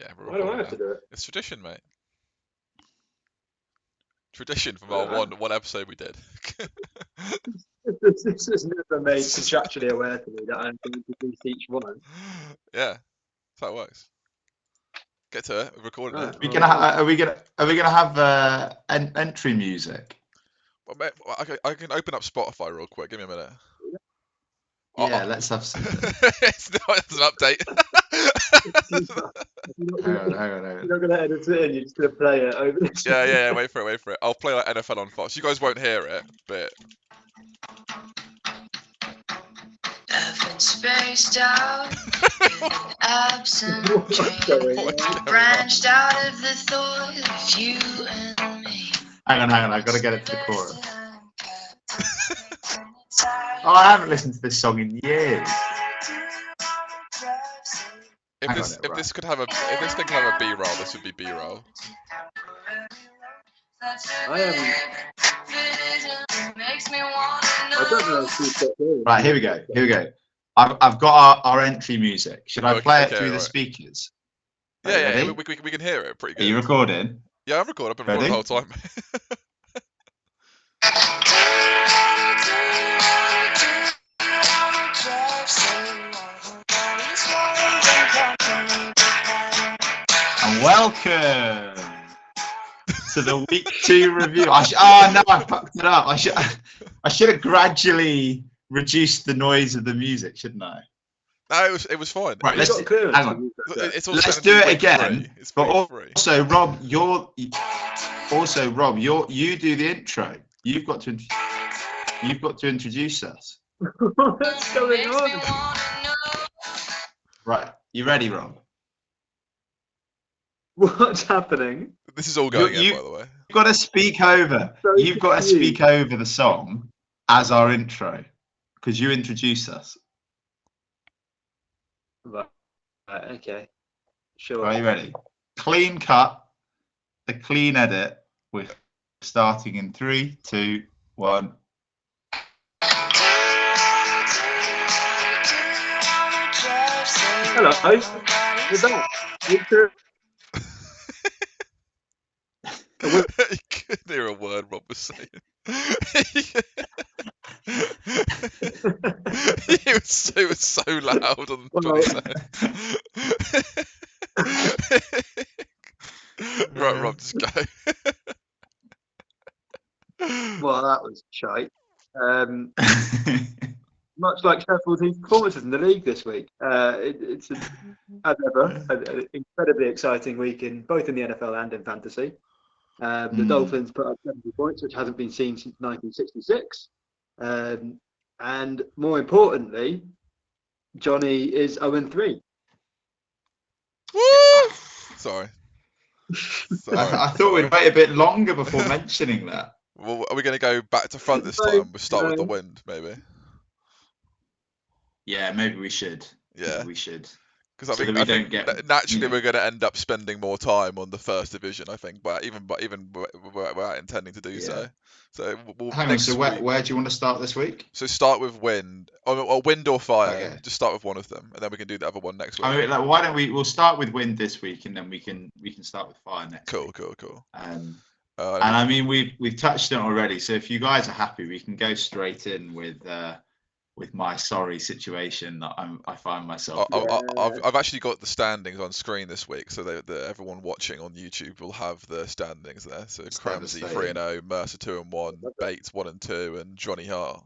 Yeah, we're Why do I recording have now. to do it? It's tradition, mate. Tradition from I our don't know. one episode we did. This is never made contractually aware to me that I'm going to introduce each one. Yeah, that's how it works. Get to it. We're recording Right, it. Are we gonna have entry music? Well, mate, I can open up Spotify real quick. Give me a minute. Yeah, let's have something. It's an update. Hang on. You're not going to edit it in, you're just going to play it over the Yeah. Wait for it. I'll play like NFL on Fox. You guys won't hear it, but I've been spaced out, been absent, What's going What's on? going branched out of the thought of you and me. Hang on. I've got to get it to the chorus. Oh, I haven't listened to this song in years. if this could have a B-roll, this would be B-roll. I don't know if we've got those. Right, here we go. I've got our entry music. Should I play it through the right. speakers? Yeah, Ready? we can hear it pretty Are good. you recording? Yeah, I'm recording. I've been recording the whole time. And welcome to the week 2 review. I fucked it up. I should have gradually reduced the noise of the music, shouldn't I? No, it was fine. Right, You've got clearance hang to on. use that. It's also Let's technically do it week again. 3. It's But week 3. Rob, you do the intro. You've got to introduce us. What's going on? Right, you ready, Rob? What's happening? This is all going You- in, by the way. You've got to speak over. So You've got to confused. speak over the song as our intro because you introduce us. Right, okay. Sure. Are you ready? Clean cut, a clean edit. We're starting in 3, 2, 1. Hello. What's that? You couldn't hear a word Rob was saying. It was so loud on Well, Right, Rob, just go. Well, that was shite. Much like Sheffield's performances in the league this week, it's as ever an incredibly exciting week in both in the NFL and in fantasy. The Dolphins put up 70 points, which hasn't been seen since 1966. And more importantly, Johnny is 0-3. Woo! Sorry. I thought we'd wait a bit longer before mentioning that. Well, are we going to go back to front this time? We'll start with the wind, maybe. Yeah, maybe we should. Yeah. Maybe we should. Because So I that think, we don't get- naturally yeah. we're going to end up spending more time on the first division, I think, but even without intending to do so. So we'll Hang on, next so week. where do you want to start this week? So start with wind, or wind or fire. Okay. Just start with one of them, and then we can do the other one next week. I mean, like, why don't we'll start with wind this week, and then we can start with fire next week. Cool. And I mean, we've touched on it already. So if you guys are happy, we can go straight in with my sorry situation that I find myself. I've actually got the standings on screen this week, so everyone watching on YouTube will have the standings there. So Ramsay 3-0, Mercer 2-1, Bates 1-2, and Johnny Hart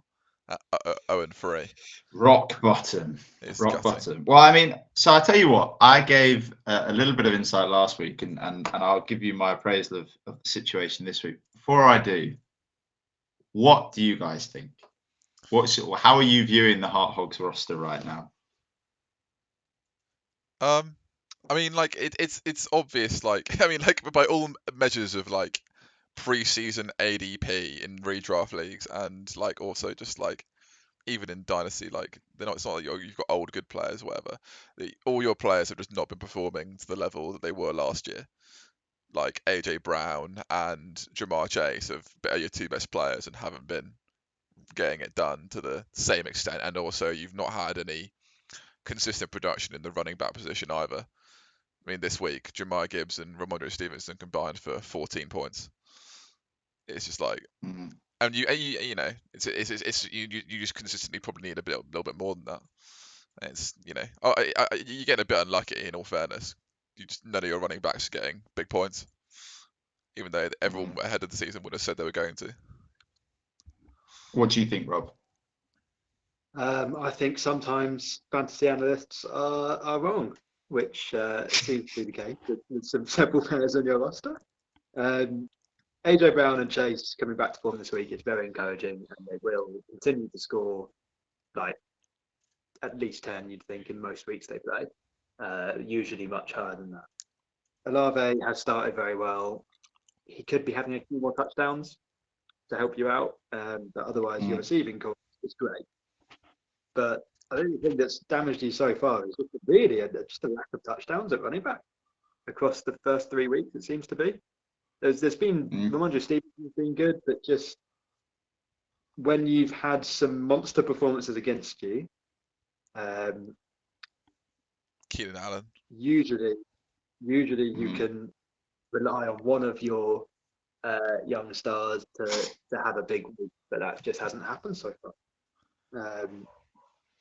0-3. Rock bottom. It's Rock gutting. bottom. Well, I mean, so I tell you what, I gave a little bit of insight last week, and I'll give you my appraisal of the situation this week. Before I do, what do you guys think? How are you viewing the Hogs roster right now? I mean, like it's obvious. Like I mean, like by all measures of like pre-season ADP in redraft leagues, and like also just like even in dynasty, like it's not like you've got old good players, or whatever. All your players have just not been performing to the level that they were last year. Like AJ Brown and Jamar Chase are your 2 best players and haven't been getting it done to the same extent, and also you've not had any consistent production in the running back position either. I mean, this week, Jemima Gibbs and Ramondre Stevenson combined for 14 points. It's just like, and you know, it's you just consistently probably need a little bit more than that. It's, you know, you're getting a bit unlucky in all fairness. None of your running backs are getting big points, even though everyone ahead of the season would have said they were going to. What do you think, Rob? I think sometimes fantasy analysts are wrong, which seems to be the case with several players on your roster. AJ Brown and Chase coming back to form this week is very encouraging, and they will continue to score like at least 10, you'd think, in most weeks they play. Usually much higher than that. Olave has started very well. He could be having a few more touchdowns to help you out, but otherwise your receiving core is great. But I think the thing that's damaged you so far is really just a lack of touchdowns at running back across the first 3 weeks. It seems to be. There's been Ramondre Stevenson's been good, but just when you've had some monster performances against you, Keenan Allen. Usually you can rely on one of your young stars to have a big week, but that just hasn't happened so far.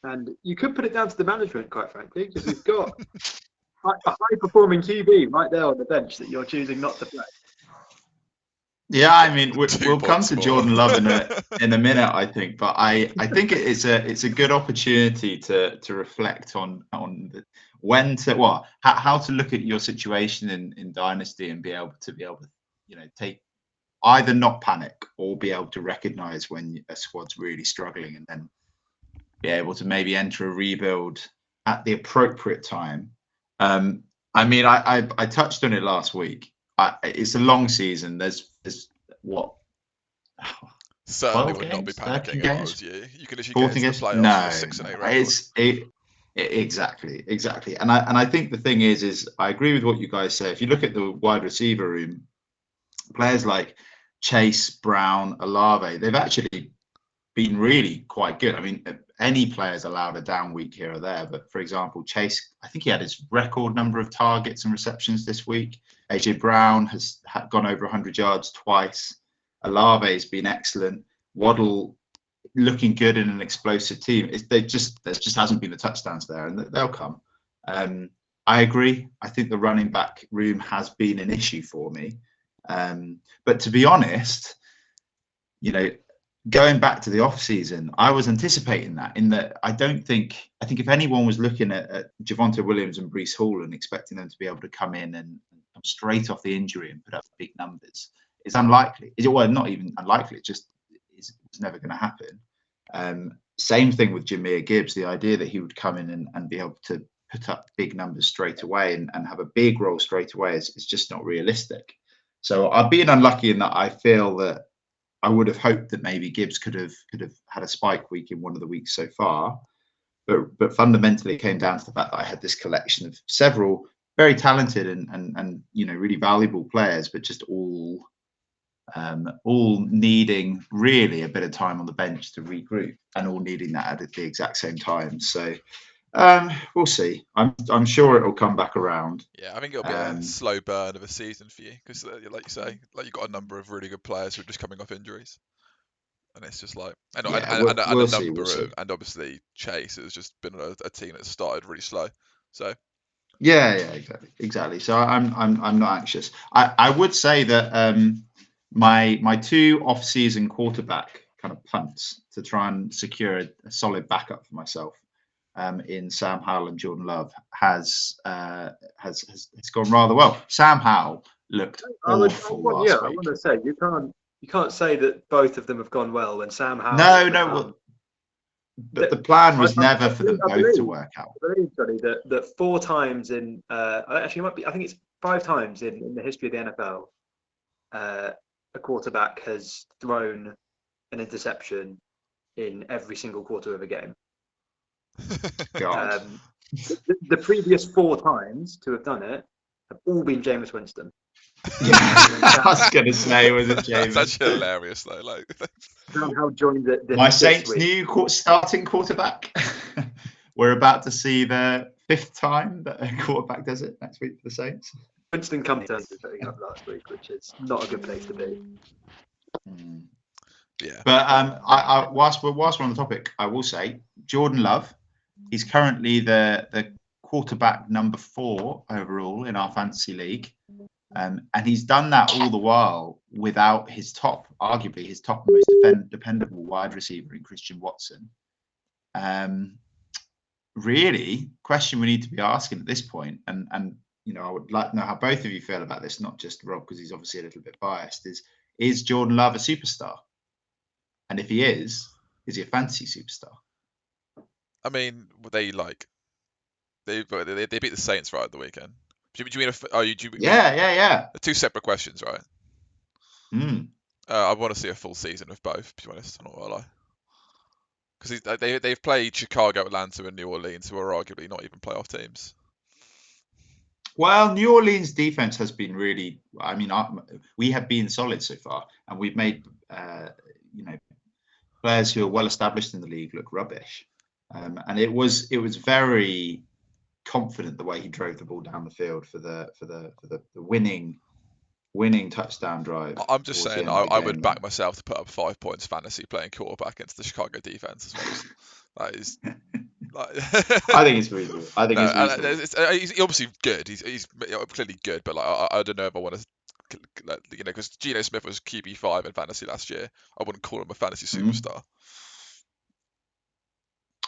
And you could put it down to the management, quite frankly, because you've got a high-performing QB right there on the bench that you're choosing not to play. Yeah, I mean, we'll come to Jordan Love in a minute, I think, but I think it's a good opportunity to reflect on how to look at your situation in Dynasty and be able to take either not panic or be able to recognize when a squad's really struggling and then be able to maybe enter a rebuild at the appropriate time. I mean, I touched on it last week. It's a long season. There's what? Certainly would not be panicking if I was you. You can literally get into the playoffs no, with 6 and 8 record. Exactly. And I think the thing is I agree with what you guys say. If you look at the wide receiver room, players like Chase, Brown, Olave, they've actually been really quite good. I mean, any player's allowed a down week here or there, but for example, Chase, I think he had his record number of targets and receptions this week. AJ Brown has gone over 100 yards twice. Olave has been excellent. Waddle looking good in an explosive team. There just hasn't been the touchdowns there, and they'll come. I agree. I think the running back room has been an issue for me. But to be honest, going back to the off season, I was anticipating that. I think if anyone was looking at Javonte Williams and Breece Hall and expecting them to be able to come in and come straight off the injury and put up big numbers, it's unlikely. Well, not even unlikely. It's never going to happen. Same thing with Jemima Gibbs. The idea that he would come in and be able to put up big numbers straight away and have a big role straight away is just not realistic. So I've been unlucky in that I feel that I would have hoped that maybe Gibbs could have had a spike week in one of the weeks so far, but fundamentally it came down to the fact that I had this collection of several very talented and really valuable players, but just all needing really a bit of time on the bench to regroup and all needing that at the exact same time. So we'll see. I'm sure it'll come back around. Yeah, I think it'll be a slow burn of a season for you because, like you say, like you've got a number of really good players who are just coming off injuries, and it's just like and obviously Chase has just been a team that started really slow. So yeah, exactly. So I'm not anxious. I would say that my 2 off-season quarterback kind of punts to try and secure a solid backup for myself. In Sam Howell and Jordan Love has gone rather well. Sam Howell looked awful last week. I want to say you can't say that both of them have gone well when Sam Howell. No. But the plan was never for them both to work out. I believe, Johnny, that 4 times in actually it might be. I think it's 5 times in the history of the NFL, a quarterback has thrown an interception in every single quarter of a game. The previous 4 times to have done it have all been Jameis Winston. Yeah, I was going to say, was it Jameis? That's actually hilarious, though. Like somehow joined the my Saints' new starting quarterback. we're about to see the 5th time that a quarterback does it next week for the Saints. Winston Company was setting up last week, which is not a good place to be. Yeah. But whilst we're on the topic, I will say Jordan Love. He's currently the quarterback number 4 overall in our fantasy league, and he's done that all the while without arguably his top and most dependable wide receiver in Christian Watson. Really, question we need to be asking at this point, and I would like to know how both of you feel about this, not just Rob, because he's obviously a little bit biased. Is Jordan Love a superstar? And if he is he a fantasy superstar? I mean, they beat the Saints right at the weekend. Do you mean Yeah. 2 separate questions, right? Mm. I want to see a full season of both, to be honest. I'm not gonna lie. Because they've played Chicago, Atlanta, and New Orleans, who are arguably not even playoff teams. Well, New Orleans defense has been really. I mean, we have been solid so far, and we've made players who are well established in the league look rubbish. And it was very confident the way he drove the ball down the field for the winning touchdown drive. I'm just saying, I would back myself to put up 5 points fantasy playing quarterback against the Chicago defense as well. That is. I think it's reasonable. He's obviously good. He's clearly good, but I don't know if I want to, because Geno Smith was QB5 in fantasy last year. I wouldn't call him a fantasy superstar.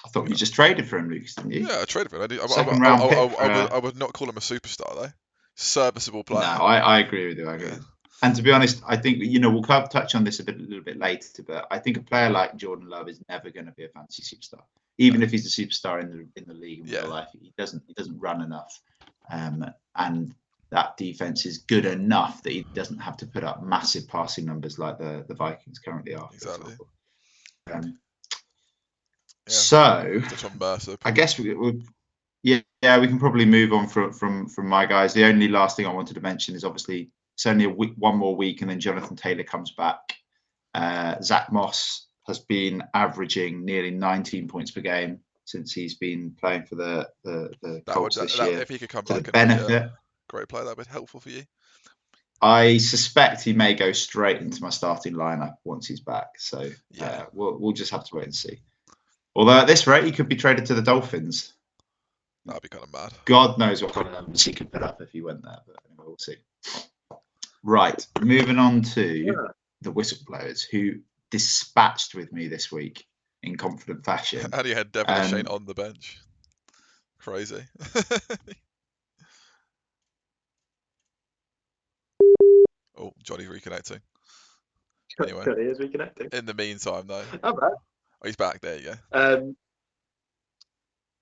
I thought you just traded for him, Lucas, didn't you? Yeah, I traded for him. I would not call him a superstar though. Serviceable player. No, I agree with you. I agree. Yeah. And to be honest, I think we'll touch on this a little bit later, but I think a player like Jordan Love is never going to be a fantasy superstar, even if he's a superstar in the league in real life. He doesn't run enough, and that defense is good enough that he doesn't have to put up massive passing numbers like the Vikings currently are. Exactly. So Mercer, I guess we can probably move on from my guys. The only last thing I wanted to mention is obviously it's only one more week, and then Jonathan Taylor comes back. Zach Moss has been averaging nearly 19 points per game since he's been playing for the Colts this year. If he could come back, benefit. Great player, that would be helpful for you. I suspect he may go straight into my starting lineup once he's back. So we'll just have to wait and see. Although at this rate, he could be traded to the Dolphins. That'd be kind of mad. God knows what kind of numbers he could put up if he went there, but anyway, we'll see. Right, moving on to the Whistleblowers, who dispatched with me this week in confident fashion. And he had Devin Shane on the bench. Crazy. Oh, Johnny's reconnecting. Anyway, Johnny is reconnecting. In the meantime, though. Oh, right. Oh, he's back. There you go.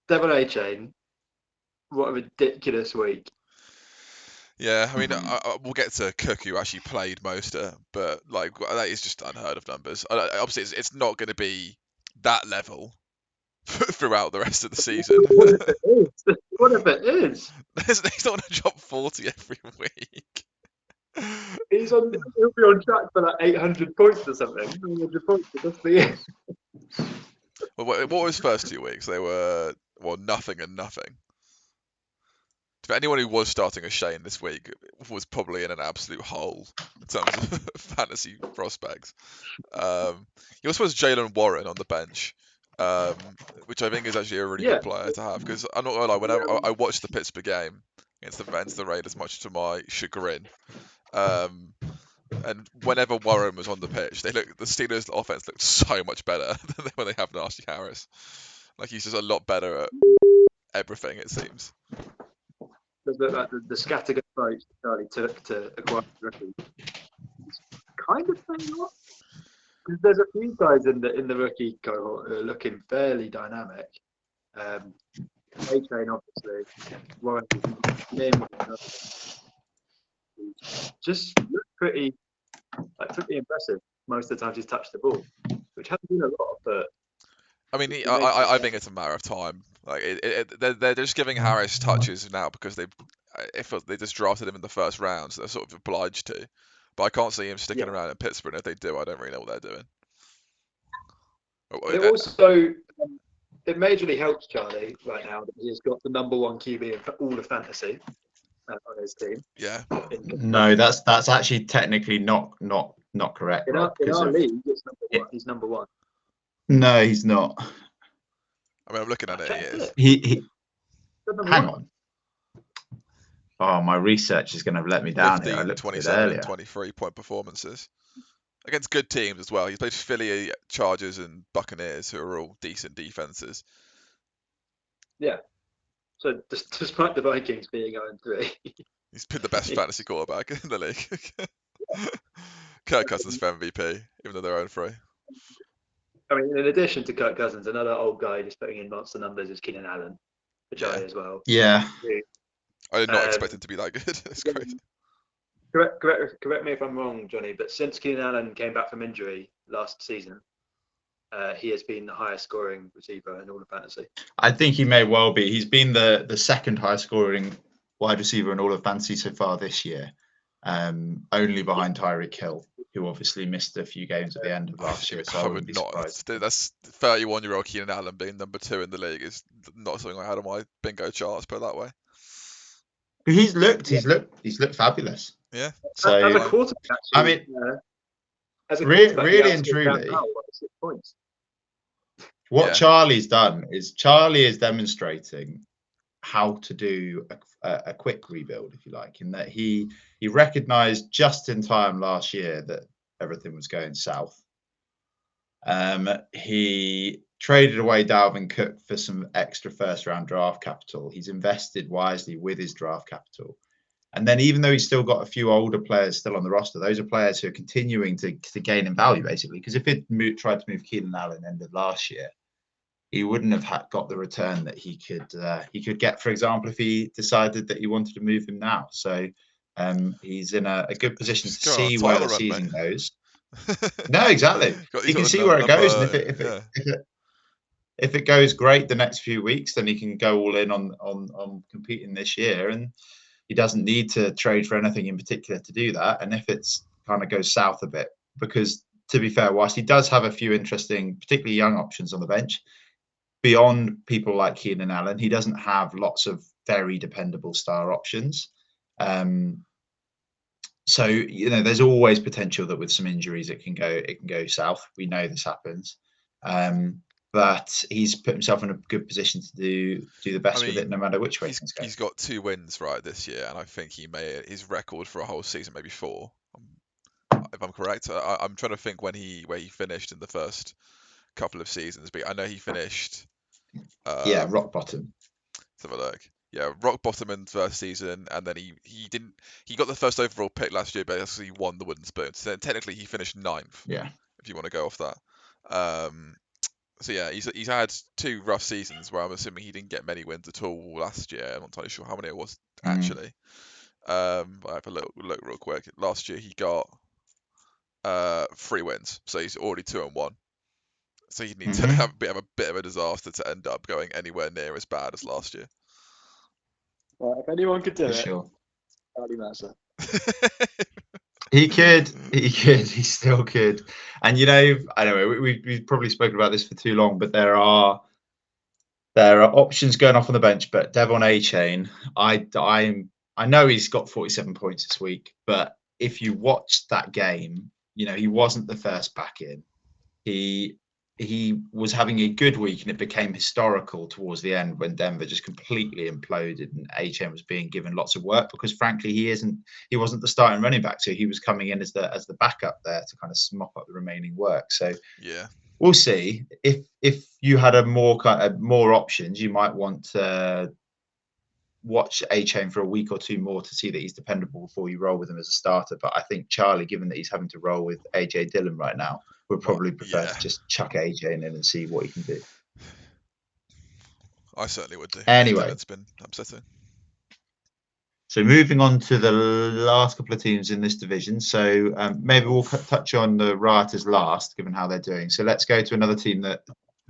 Devin A. Chain. What a ridiculous week. Yeah, I mean, we'll get to Cook, who actually played most of it, but that is just unheard of numbers. Obviously, it's not going to be that level throughout the rest of the season. What if it is? He's not going to drop 40 every week. He'll be on track for like 800 points or something. 800 points for just the year. Well, what was first 2 weeks? They were nothing and nothing. For anyone who was starting a Shane this week was probably in an absolute hole in terms of fantasy prospects. He also has Jalen Warren on the bench, which I think is actually a really good player to have. Because I'm not gonna lie, whenever I watched the Pittsburgh game against the Raiders, much to my chagrin, and whenever Warren was on the pitch, the Steelers' offense looked so much better than when they have Najee Harris. He's just a lot better at everything, it seems. The scattered approach Charlie took to acquire the rookie is kind of paying off. Because there's a few guys in the rookie cohort who are looking fairly dynamic. A-Train, obviously. Warren, just look pretty impressive most of the time he's touched the ball, which hasn't been a lot, but. I mean, I think it's a matter of time. They're just giving Harris touches now because they just drafted him in the first round, so they're sort of obliged to. But I can't see him sticking around in Pittsburgh. And if they do, I don't really know what they're doing. It also, it majorly helps Charlie right now that he has got the number 1 QB in all of fantasy on his team. Yeah. No, that's actually technically not correct. In Rob, our league, it's number 1. He's number 1. No, he's not. I mean, I'm looking at it. He is. He Number hang 1. on. Oh, my research is going to let me down here. I 15, looked at it 27, earlier. 23-point performances against good teams as well. He played Philly, Chargers, and Buccaneers, who are all decent defenses. Yeah. So despite the Vikings being 0-3, He's been the best fantasy quarterback in the league. Kirk Cousins for MVP, even though they're 0-3. I mean, in addition to Kirk Cousins, another old guy just putting in monster numbers is Keenan Allen for Charlie as well. Yeah. I did not expect him to be that good. It's crazy. Correct me if I'm wrong, Johnny, but since Keenan Allen came back from injury last season, he has been the highest scoring receiver in all of fantasy. I think he may well be. He's been the second highest scoring wide receiver in all of fantasy so far this year, only behind Tyreek Hill, who obviously missed a few games at the end of last year. So I wouldn't be surprised. That's 31-year-old Keenan Allen being number 2 in the league is not something I had on my bingo chart. Let's put it that way. He's looked fabulous. Yeah. So as a quarterback, actually, I mean, really and truly, what Charlie's done is Charlie is demonstrating how to do a quick rebuild, if you like, in that he recognized just in time last year that everything was going south. He traded away Dalvin Cook for some extra first-round draft capital. He's invested wisely with his draft capital. And then even though he's still got a few older players still on the roster, those are players who are continuing to gain in value, basically. Because if he'd tried to move Keenan Allen end of last year, he wouldn't have got the return that he could get, for example, if he decided that he wanted to move him now. So he's in a good position to see where the season goes. No, exactly. He can see where it goes, and if it goes great the next few weeks, then he can go all in on competing this year, and he doesn't need to trade for anything in particular to do that. And if it's kind of goes south a bit, because to be fair, whilst he does have a few interesting, particularly young options on the bench, beyond people like Keenan Allen, he doesn't have lots of very dependable star options. So, you know, there's always potential that with some injuries it can go south. We know this happens. But he's put himself in a good position to do the best with it, no matter which way things go. He's got 2 wins right this year, and I think he made his record for a whole season, maybe 4, if I'm correct. I'm trying to think where he finished in the first couple of seasons, but I know he finished. Rock bottom. Let's have a look. Yeah, rock bottom in the first season, and then he got the first overall pick last year, but he won the wooden spoon. So technically, he finished 9th. Yeah. If you want to go off that. So yeah, he's had 2 rough seasons where I'm assuming he didn't get many wins at all last year. I'm not entirely sure how many it was actually. I have a look real quick. Last year he got 3 wins, so he's already 2-1. So you need to have a bit of a disaster to end up going anywhere near as bad as last year. Well, if anyone could do it, sure. Charlie Mercer. He still could. And you know, I don't know, we've probably spoken about this for too long, but there are options going off on the bench. But Devon A-Chain, I know he's got 47 points this week, but if you watched that game, you know, he wasn't the first back in. He was having a good week, and it became historical towards the end when Denver just completely imploded and A-Chain was being given lots of work because, frankly, he wasn't the starting running back, so he was coming in as the backup there to kind of mop up the remaining work. So yeah, we'll see. If you had more options, you might want to watch A-Chain for a week or 2 more to see that he's dependable before you roll with him as a starter. But I think Charlie, given that he's having to roll with AJ Dillon right now, would probably prefer to just chuck AJ in and see what he can do. I certainly would do. Anyway, it's been upsetting. So moving on to the last couple of teams in this division. So maybe we'll touch on the Rioters last, given how they're doing. So let's go to another team that,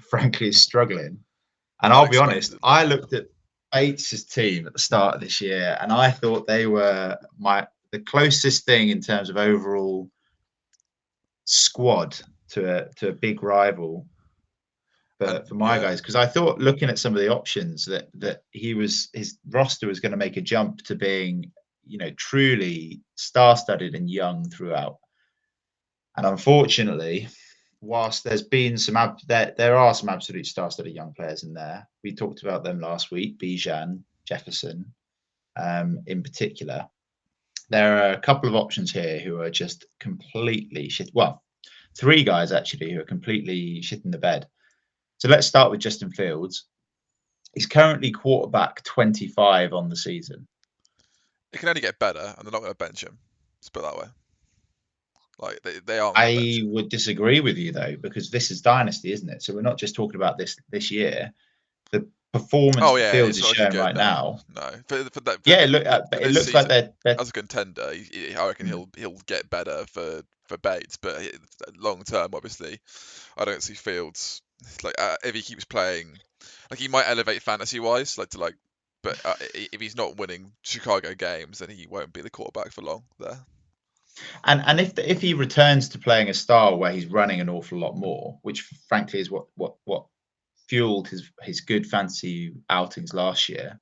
frankly, is struggling. And I'll be honest, I looked at Bates' team at the start of this year, and I thought they were the closest thing in terms of overall squad to a big rival. for my guys, because I thought looking at some of the options that his roster was going to make a jump to being, truly star-studded and young throughout. And unfortunately, whilst there's been there are some absolute star-studded young players in there. We talked about them last week, Bijan, Jefferson, in particular. There are a couple of options here who are just completely shit. Well, 3 guys actually who are completely shit in the bed. So let's start with Justin Fields. He's currently quarterback 25 on the season. It can only get better, and they're not going to bench him. Let's put it that way. Like they aren't. I would disagree with you though, because this is dynasty, isn't it? So we're not just talking about this year. The performance Fields is showing right now. No, for that. Yeah, it looks like they're as a contender. I reckon he'll get better for Bates, but long term, obviously, I don't see Fields like if he keeps playing, like he might elevate fantasy wise, but if he's not winning Chicago games, then he won't be the quarterback for long there. And if he returns to playing a style where he's running an awful lot more, which frankly is what fueled his good fantasy outings last year,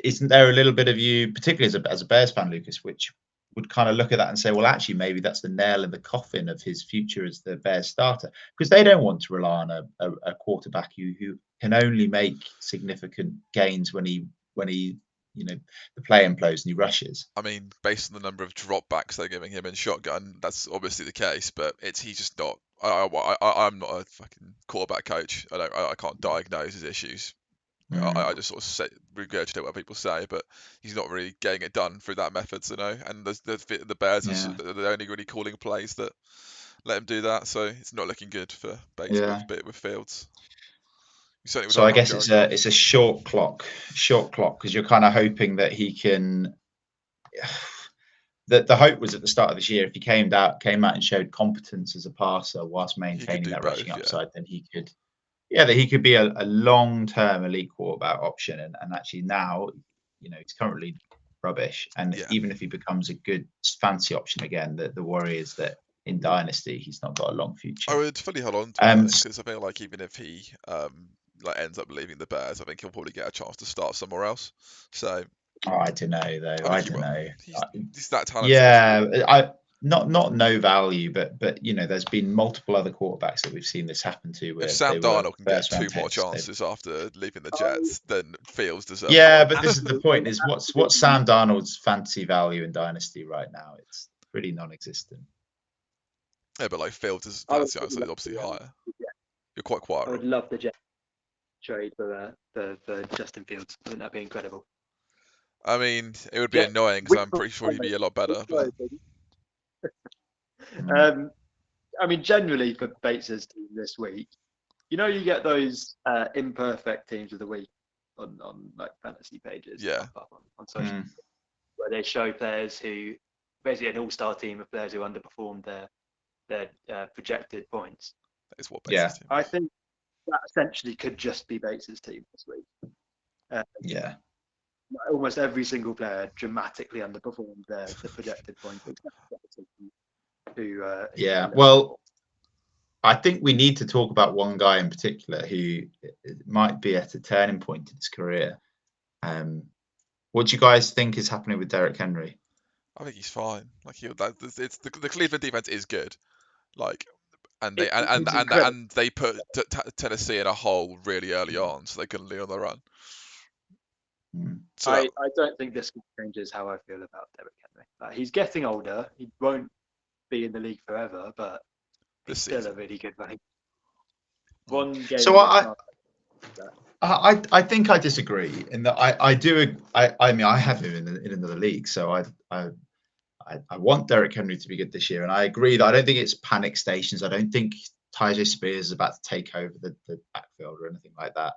isn't there a little bit of you, particularly as a Bears fan, Lucas, which would kind of look at that and say, well, actually, maybe that's the nail in the coffin of his future as the Bears starter, because they don't want to rely on a quarterback who can only make significant gains when he the play implodes and he rushes. I mean, based on the number of dropbacks they're giving him in shotgun, that's obviously the case. But he's just not. I'm not a fucking quarterback coach. I can't diagnose his issues. I just sort of regurgitate what people say, but he's not really getting it done through that method, And the Bears are the only really calling plays that let him do that. So it's not looking good for Bates with Fields. So I guess it's a short clock because you're kind of hoping that he can. The hope was at the start of this year, if he came out and showed competence as a passer whilst maintaining that rushing upside, then he could. Yeah, that he could be a long-term elite quarterback option, and actually now, he's currently rubbish. And even if he becomes a good fancy option again, the worry is that in Dynasty he's not got a long future. I would fully hold on to him because I feel like even if he ends up leaving the Bears, I think he'll probably get a chance to start somewhere else. So I don't know though. I don't know. He's that talented. Yeah, Not no value, but there's been multiple other quarterbacks that we've seen this happen to. Where if Sam Darnold can get 2 more chances after leaving the Jets, then Fields deserves. Yeah, but this is the point: is what's Sam Darnold's fantasy value in Dynasty right now? It's pretty non-existent. Yeah, but like Fields' fantasy is obviously higher. You're quite quiet. I would love the Jets trade for Justin Fields. Wouldn't that be incredible? I mean, it would be annoying because I'm pretty sure he'd be a lot better. But... I mean, generally for Bates' team this week, you get those imperfect teams of the week on like fantasy pages, on social media, where they show players who basically an all-star team of players who underperformed their projected points. That is what Bates' team. I think that essentially could just be Bates' team this week. Almost every single player dramatically underperformed the projected points. Well, I think we need to talk about one guy in particular who might be at a turning point in his career. What do you guys think is happening with Derrick Henry? I think he's fine. Like the Cleveland defense is good. Like, and they put Tennessee in a hole really early on, so they couldn't lead on the run. So I don't think this changes how I feel about Derrick Henry. He's getting older. He won't be in the league forever, but he's still a really good running. One game. So I think I disagree in that I do. I mean, I have him in another league, so I want Derrick Henry to be good this year, and I agree that I don't think it's panic stations. I don't think Tyjae Spears is about to take over the backfield or anything like that.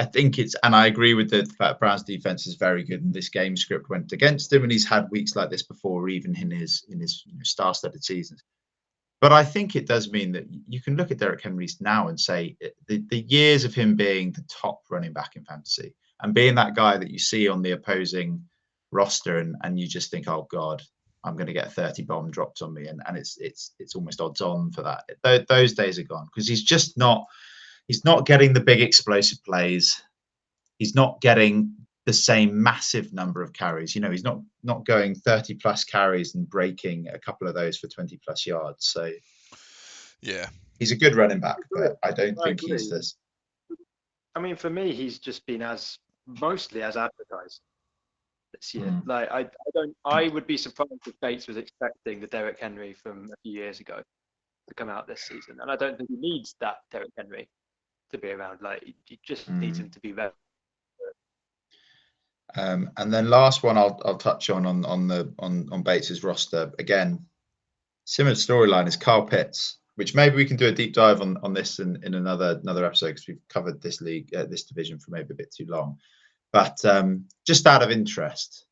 I think and I agree with the fact Brown's defense is very good, and this game script went against him, and he's had weeks like this before, even in his star-studded seasons. But I think it does mean that you can look at Derrick Henry now and say the years of him being the top running back in fantasy and being that guy that you see on the opposing roster, and you just think, oh God, I'm going to get 30 bomb dropped on me, and it's almost odds on for that. Those days are gone, because he's just not getting the big explosive plays. He's not getting the same massive number of carries. You know, he's not going 30 plus carries and breaking a couple of those for 20 plus yards. So Yeah, he's a good running back, but I don't think agree. he's this. I mean, for me, he's just been mostly as advertised this year. Like, I would be surprised if Bates was expecting the Derrick Henry from a few years ago to come out this season, and I don't think he needs that Derrick Henry to be around. Like, he just needs him to be better. And then last one I'll touch on Bates's roster. Again, similar storyline is Kyle Pitts, which maybe we can do a deep dive on this in another episode, because we've covered this league, this division for maybe a bit too long. But just out of interest,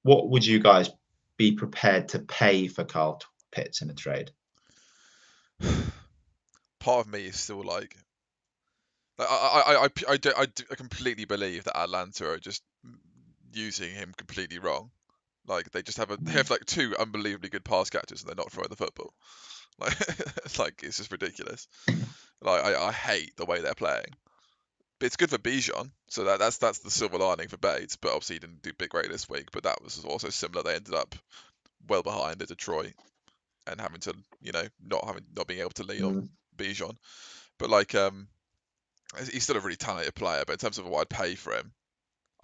what would you guys be prepared to pay for Kyle Pitts in a trade? part of me is still like I completely believe that Atlanta are just using him completely wrong. Like they have like two unbelievably good pass catchers and they're not throwing the football. Like it's just ridiculous. Like I hate the way they're playing. But it's good for Bijan, so that's the silver lining for Bates. But obviously he didn't do big great this week. But that was also similar. They ended up well behind at Detroit and having to, not being able to lean on Bijan. But like he's still a really talented player. But in terms of what I'd pay for him,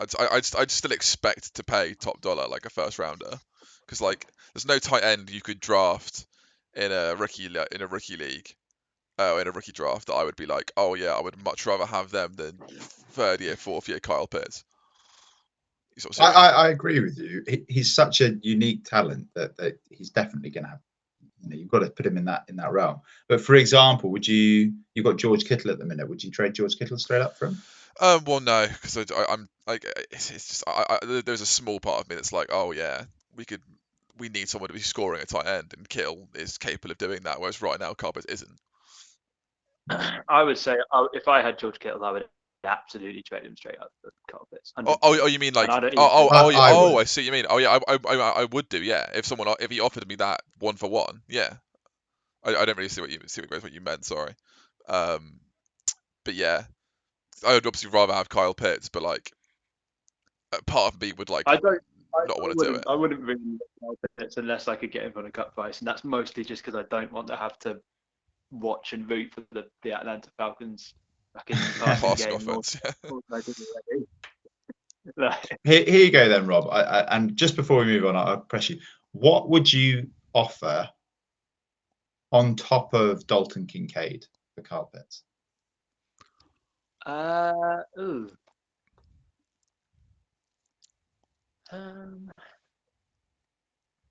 I'd still expect to pay top dollar, like a first rounder, because like there's no tight end you could draft in a rookie league, in a rookie draft that I would be like, oh yeah, I would much rather have them than third year, fourth year Kyle Pitts. I agree with you. He's such a unique talent that he's definitely going to have. You've got to put him in that realm. But for example, you've got George Kittle at the minute. Would you trade George Kittle straight up for him? Well, no, because I'm like, it's just there's a small part of me that's like, oh yeah, we need someone to be scoring a tight end, and Kittle is capable of doing that, whereas right now Carpet isn't. I would say if I had George Kittle, I would absolutely trade him straight up for Carpets. Oh, you mean like? I see what you mean. Oh yeah, I would do, yeah. If he offered me that 1-for-1, yeah. I don't really see what you meant. Sorry. But yeah. I would obviously rather have Kyle Pitts, but like, part of me would like not want to do it. I wouldn't really want Kyle Pitts unless I could get him on a cut price, and that's mostly just because I don't want to have to watch and root for the Atlanta Falcons back in the passing game. Offense, Here you go then, Rob. And just before we move on, I'll press you. What would you offer on top of Dalton Kincaid for Kyle Pitts? I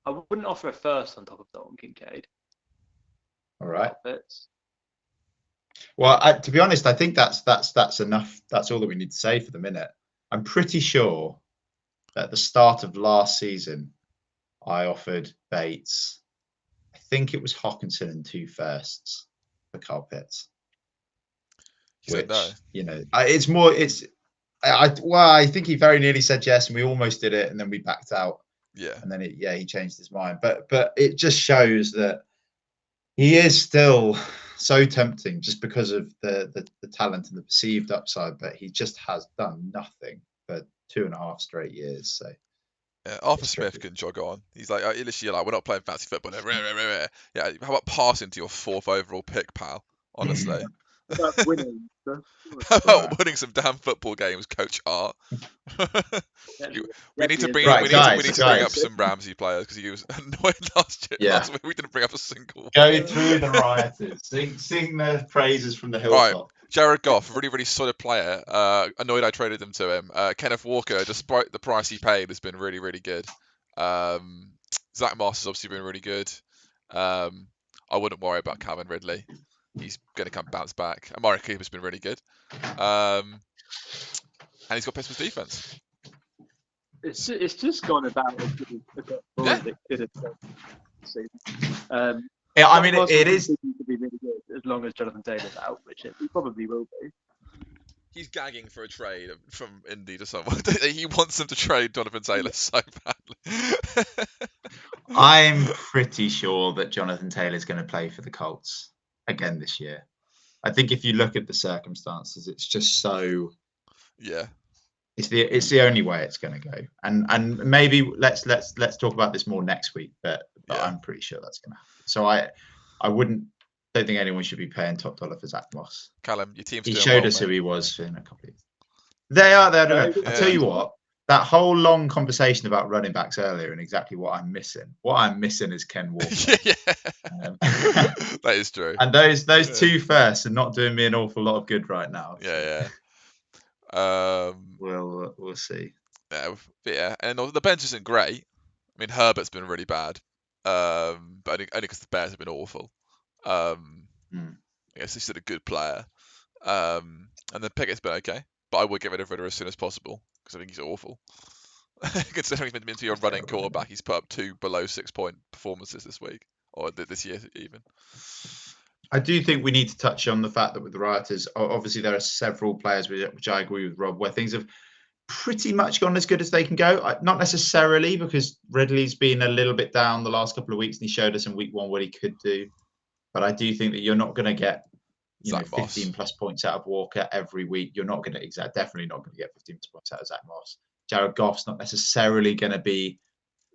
wouldn't offer a first on top of Dalton Kincaid. All right. Pitts. Well, to be honest, I think that's enough. That's all that we need to say for the minute. I'm pretty sure that at the start of last season, I offered Bates, I think it was Hawkinson and 2 firsts for Kyle Pitts. Which, no. It's more. I think he very nearly said yes, and we almost did it, and then we backed out. Yeah. And then he changed his mind. But it just shows that he is still so tempting, just because of the talent and the perceived upside. But he just has done nothing for 2.5 straight years. So. Yeah, Arthur Smith can jog on. He's like, literally, like, we're not playing fantasy football. Yeah, how about passing to your 4th overall pick, pal? Honestly. Winning. How about winning some damn football games, Coach Hart? We need to bring up some Ramsay players, because he was annoyed last year. Yeah. Last week we didn't bring up a single one. Go through the Rioters. Sing their praises from the hilltop. Right. Jared Goff, really, really solid player. Annoyed I traded them to him. Kenneth Walker, despite the price he paid, has been really, really good. Zach Moss has obviously been really good. I wouldn't worry about Calvin Ridley. He's going to bounce back. Amari Cooper's been really good. And he's got Pittsburgh's defense. It's just gone about as good as it could have done. Yeah, I mean, it is to be really good as long as Jonathan Taylor's out, which he probably will be. He's gagging for a trade from Indy to someone. He wants them to trade Jonathan Taylor so badly. I'm pretty sure that Jonathan Taylor's going to play for the Colts again this year. I think if you look at the circumstances, it's just so. Yeah. It's the only way it's going to go, and maybe let's talk about this more next week. But Yeah. I'm pretty sure that's going to happen. So don't think anyone should be paying top dollar for Zach Moss. Callum, your team's He doing showed well, us mate. who he was in a couple of years. They are. I tell you what, that whole long conversation about running backs earlier and exactly what I'm missing. What I'm missing is Ken Walker. Yeah. That is true. And those two first are not doing me an awful lot of good right now. Yeah. We'll see. Yeah, and the bench isn't great. I mean, Herbert's been really bad, but only because the Bears have been awful. I guess he's still a good player. And then Pickett's been okay, but I would get rid of Ritter as soon as possible because I think he's awful. Considering he's meant to be your running quarterback, he's put up 2 below 6-point performances this week or this year even. I do think we need to touch on the fact that with the Rioters, obviously there are several players which I agree with Rob, where things have pretty much gone as good as they can go. Not necessarily because Ridley's been a little bit down the last couple of weeks, and he showed us in week 1 what he could do. But I do think that you're not going to get 15 plus points out of Walker every week. You're not going to definitely not going to get 15 plus points out of Zach Moss. Jared Goff's not necessarily going to be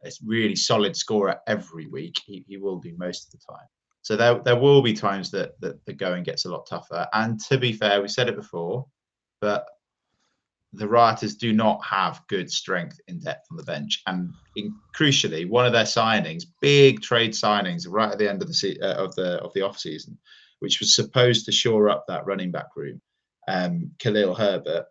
a really solid scorer every week. He will do most of the time. So there will be times that the going gets a lot tougher. And to be fair, we said it before, but the Rioters do not have good strength in depth on the bench. And crucially, one of their signings, big trade signings right at the end of the off season, which was supposed to shore up that running back room, Khalil Herbert,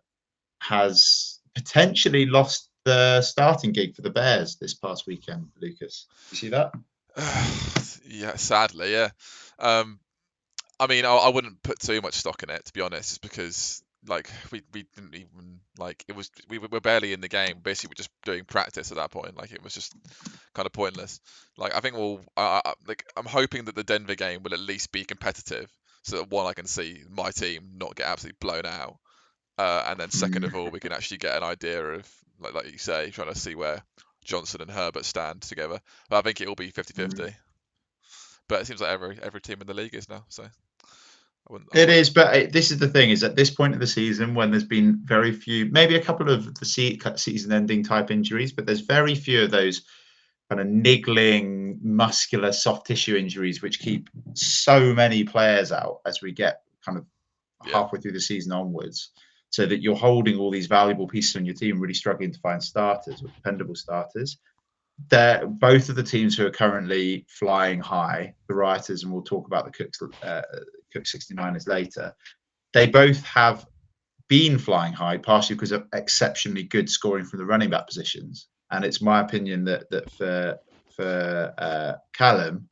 has potentially lost the starting gig for the Bears this past weekend. Lucas, you see that? Yeah, sadly, yeah. I mean, I wouldn't put too much stock in it, to be honest, just because we didn't even we were barely in the game. Basically, we're just doing practice at that point. It was just kind of pointless. I think I'm hoping that the Denver game will at least be competitive, so that one, I can see my team not get absolutely blown out, and then second of all, we can actually get an idea of like you say, trying to see where Johnson and Herbert stand together. But I think it will be 50-50. But it seems like every team in the league is now. So it is. But this is the thing: is at this point of the season, when there's been very few, maybe a couple of the season-ending type injuries, but there's very few of those kind of niggling, muscular, soft tissue injuries, which keep so many players out as we get kind of halfway through the season onwards. So that you're holding all these valuable pieces on your team, really struggling to find starters or dependable starters. Both of the teams who are currently flying high, the Rioters, and we'll talk about the Cook 69ers later, they both have been flying high, partially because of exceptionally good scoring from the running back positions. And it's my opinion that for Callum,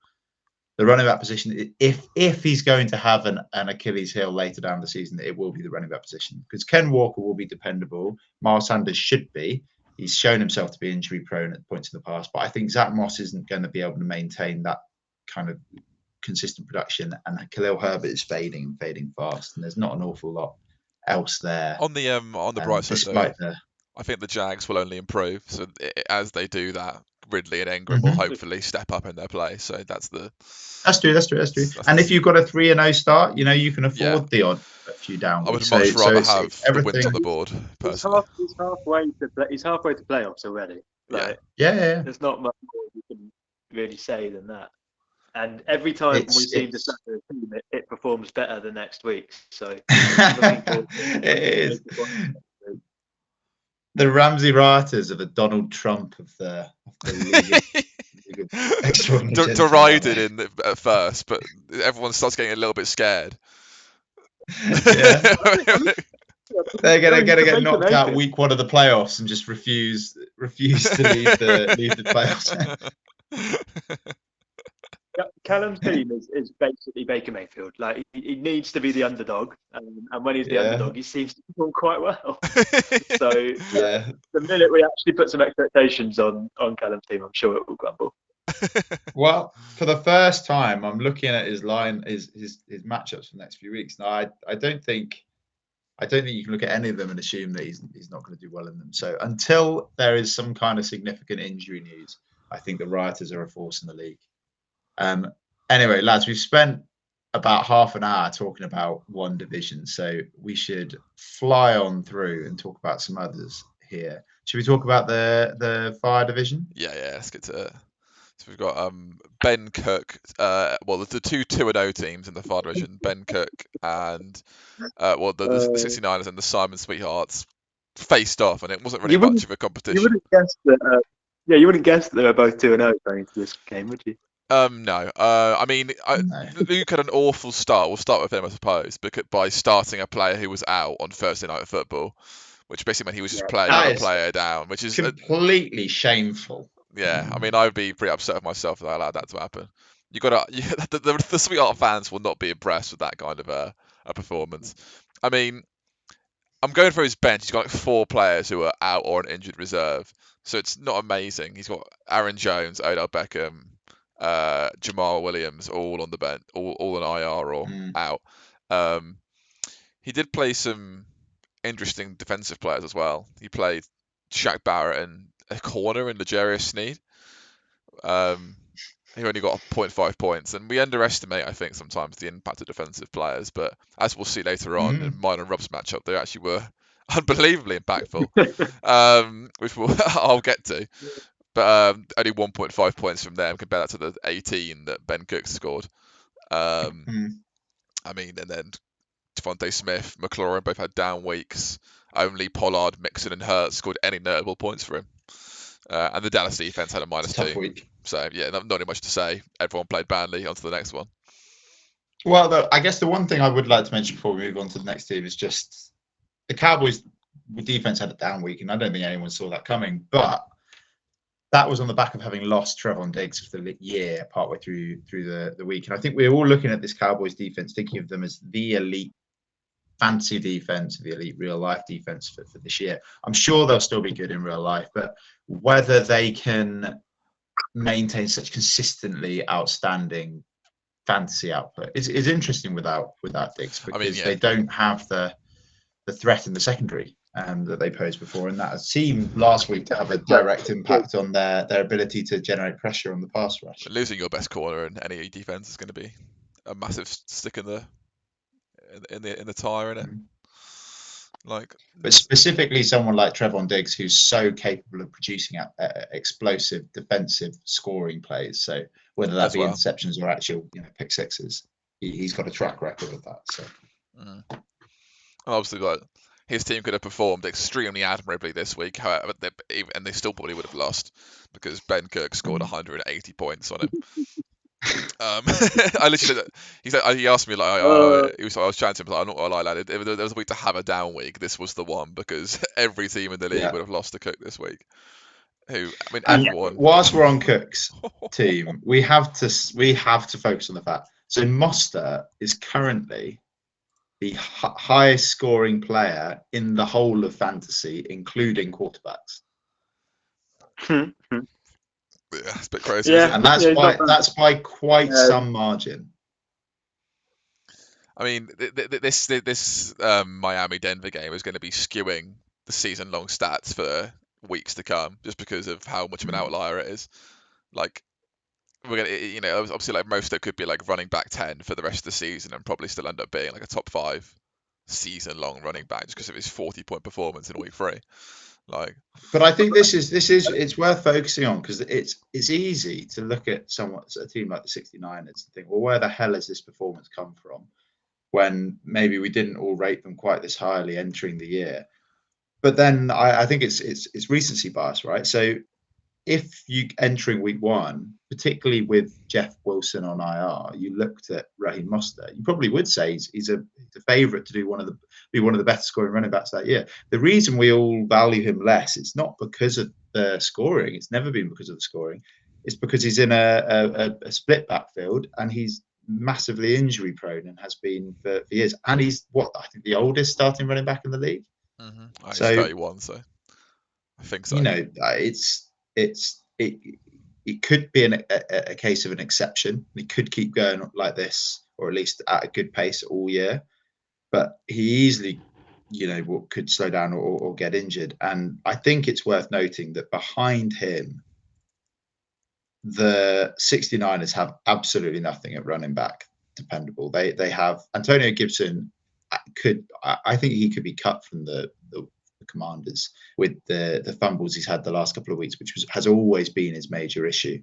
the running back position, if he's going to have an Achilles heel later down the season, it will be the running back position, because Ken Walker will be dependable. Miles Sanders should be. He's shown himself to be injury prone at points in the past, but I think Zach Moss isn't going to be able to maintain that kind of consistent production, and Khalil Herbert is fading fast, and there's not an awful lot else there. On the bright side, though, I think the Jags will only improve. So as they do that, Ridley and Ingram will hopefully step up in their play. So that's true. And if you've got a 3-0 start, you can afford the odd few down. I would much rather have the wins on the board. Personally, he's halfway to playoffs already. Yeah. There's not much more you can really say than that. And every time we seem to set a team, it performs better the next week. So it is. The Ramsay Rioters are the Donald Trump of the league. Derided in at first, but everyone starts getting a little bit scared. Yeah. They're gonna get knocked out week 1 of the playoffs and just refuse to leave the playoffs. Callum's team is basically Baker Mayfield. He needs to be the underdog, and when he's the underdog, he seems to perform quite well. So the minute we actually put some expectations on Callum's team, I'm sure it will grumble. Well, for the first time, I'm looking at his matchups for the next few weeks. Now, I don't think you can look at any of them and assume that he's not going to do well in them. So until there is some kind of significant injury news, I think the Rioters are a force in the league. Anyway, lads, we've spent about half an hour talking about one division, so we should fly on through and talk about some others here. Should we talk about the fire division? Yeah, let's get to it. So we've got Ben Cook, the two 2-0 teams in the fire division, Ben Cook and the 69ers and the Simon Sweethearts faced off, and it wasn't really much of a competition. You wouldn't guess that. You wouldn't guess that they were both 2-0 going into this game, would you? No. I mean, Luke had an awful start. We'll start with him, I suppose, by starting a player who was out on Thursday Night Football, which basically meant he was just playing a player down, which is completely shameful. Yeah, I mean, I would be pretty upset with myself if I allowed that to happen. The Sweetheart fans will not be impressed with that kind of a performance. I mean, I'm going through his bench. He's got like 4 players who are out or an injured reserve, so it's not amazing. He's got Aaron Jones, Odell Beckham, Jamal Williams, all on the bench, all on IR or out. He did play some interesting defensive players as well. He played Shaq Barrett and a corner in L'Jarius Sneed. He only got 0.5 points, and we underestimate, I think, sometimes the impact of defensive players. But as we'll see later on in mine and Rob's matchup, they actually were unbelievably impactful, which I'll get to. But only 1.5 points from them. Compare that to the 18 that Ben Cook scored. I mean, and then Devontae Smith, McLaurin both had down weeks. Only Pollard, Mixon, and Hart scored any notable points for him. And the Dallas defense had a -2. Week. So, yeah, not really much to say. Everyone played badly. On to the next one. Well, I guess the one thing I would like to mention before we move on to the next team is just the Cowboys' defense had a down week, and I don't think anyone saw that coming. But that was on the back of having lost Trevon Diggs for the year partway through the week. And I think we're all looking at this Cowboys defense, thinking of them as the elite fantasy defense, the elite real life defense for this year. I'm sure they'll still be good in real life, but whether they can maintain such consistently outstanding fantasy output is interesting without Diggs, because they don't have the threat in the secondary that they posed before, and that seemed last week to have a direct impact on their ability to generate pressure on the pass rush. Losing your best corner in any defense is going to be a massive stick in the tire, isn't it? But specifically someone like Trevon Diggs, who's so capable of producing explosive defensive scoring plays. So whether that be interceptions or actual pick sixes, he's got a track record of that. So obviously, his team could have performed extremely admirably this week, however, and they still probably would have lost because Ben Cook scored 180 points on him. I literally, he asked me I was chatting to him, I'm not gonna lie, lad. There was a week to have a down week. This was the one, because every team in the league would have lost to Cook this week. Everyone. Whilst we're on Cook's team, we have to focus on the fact. So Mostert is currently the highest scoring player in the whole of fantasy, including quarterbacks. Yeah, it's a bit crazy. Yeah, and that's by quite some margin. I mean, this Miami Denver game is going to be skewing the season-long stats for weeks to come, just because of how much of an outlier it is. Like, we're gonna, obviously, like Mostert could be like running back 10 for the rest of the season, and probably still end up being like a top 5 season-long running back just because of his 40-point performance in week 3. But I think it's worth focusing on, because it's easy to look at a team like the 69ers and think, well, where the hell has this performance come from, when maybe we didn't all rate them quite this highly entering the year. But then I think it's recency bias, right? So if you entering week 1, particularly with Jeff Wilson on IR, you looked at Raheem Mostert, you probably would say he's a favourite to be one of the better scoring running backs that year. The reason we all value him less, it's not because of the scoring. It's never been because of the scoring. It's because he's in a split backfield, and he's massively injury prone and has been for years. And he's I think the oldest starting running back in the league. Mm-hmm. He's 31, so I think so. It could be a case of an exception. He could keep going like this, or at least at a good pace all year. But he easily, could slow down or get injured. And I think it's worth noting that behind him, the 69ers have absolutely nothing at running back dependable. They have Antonio Gibson. I think he could be cut from the Commanders with the fumbles he's had the last couple of weeks, which has always been his major issue.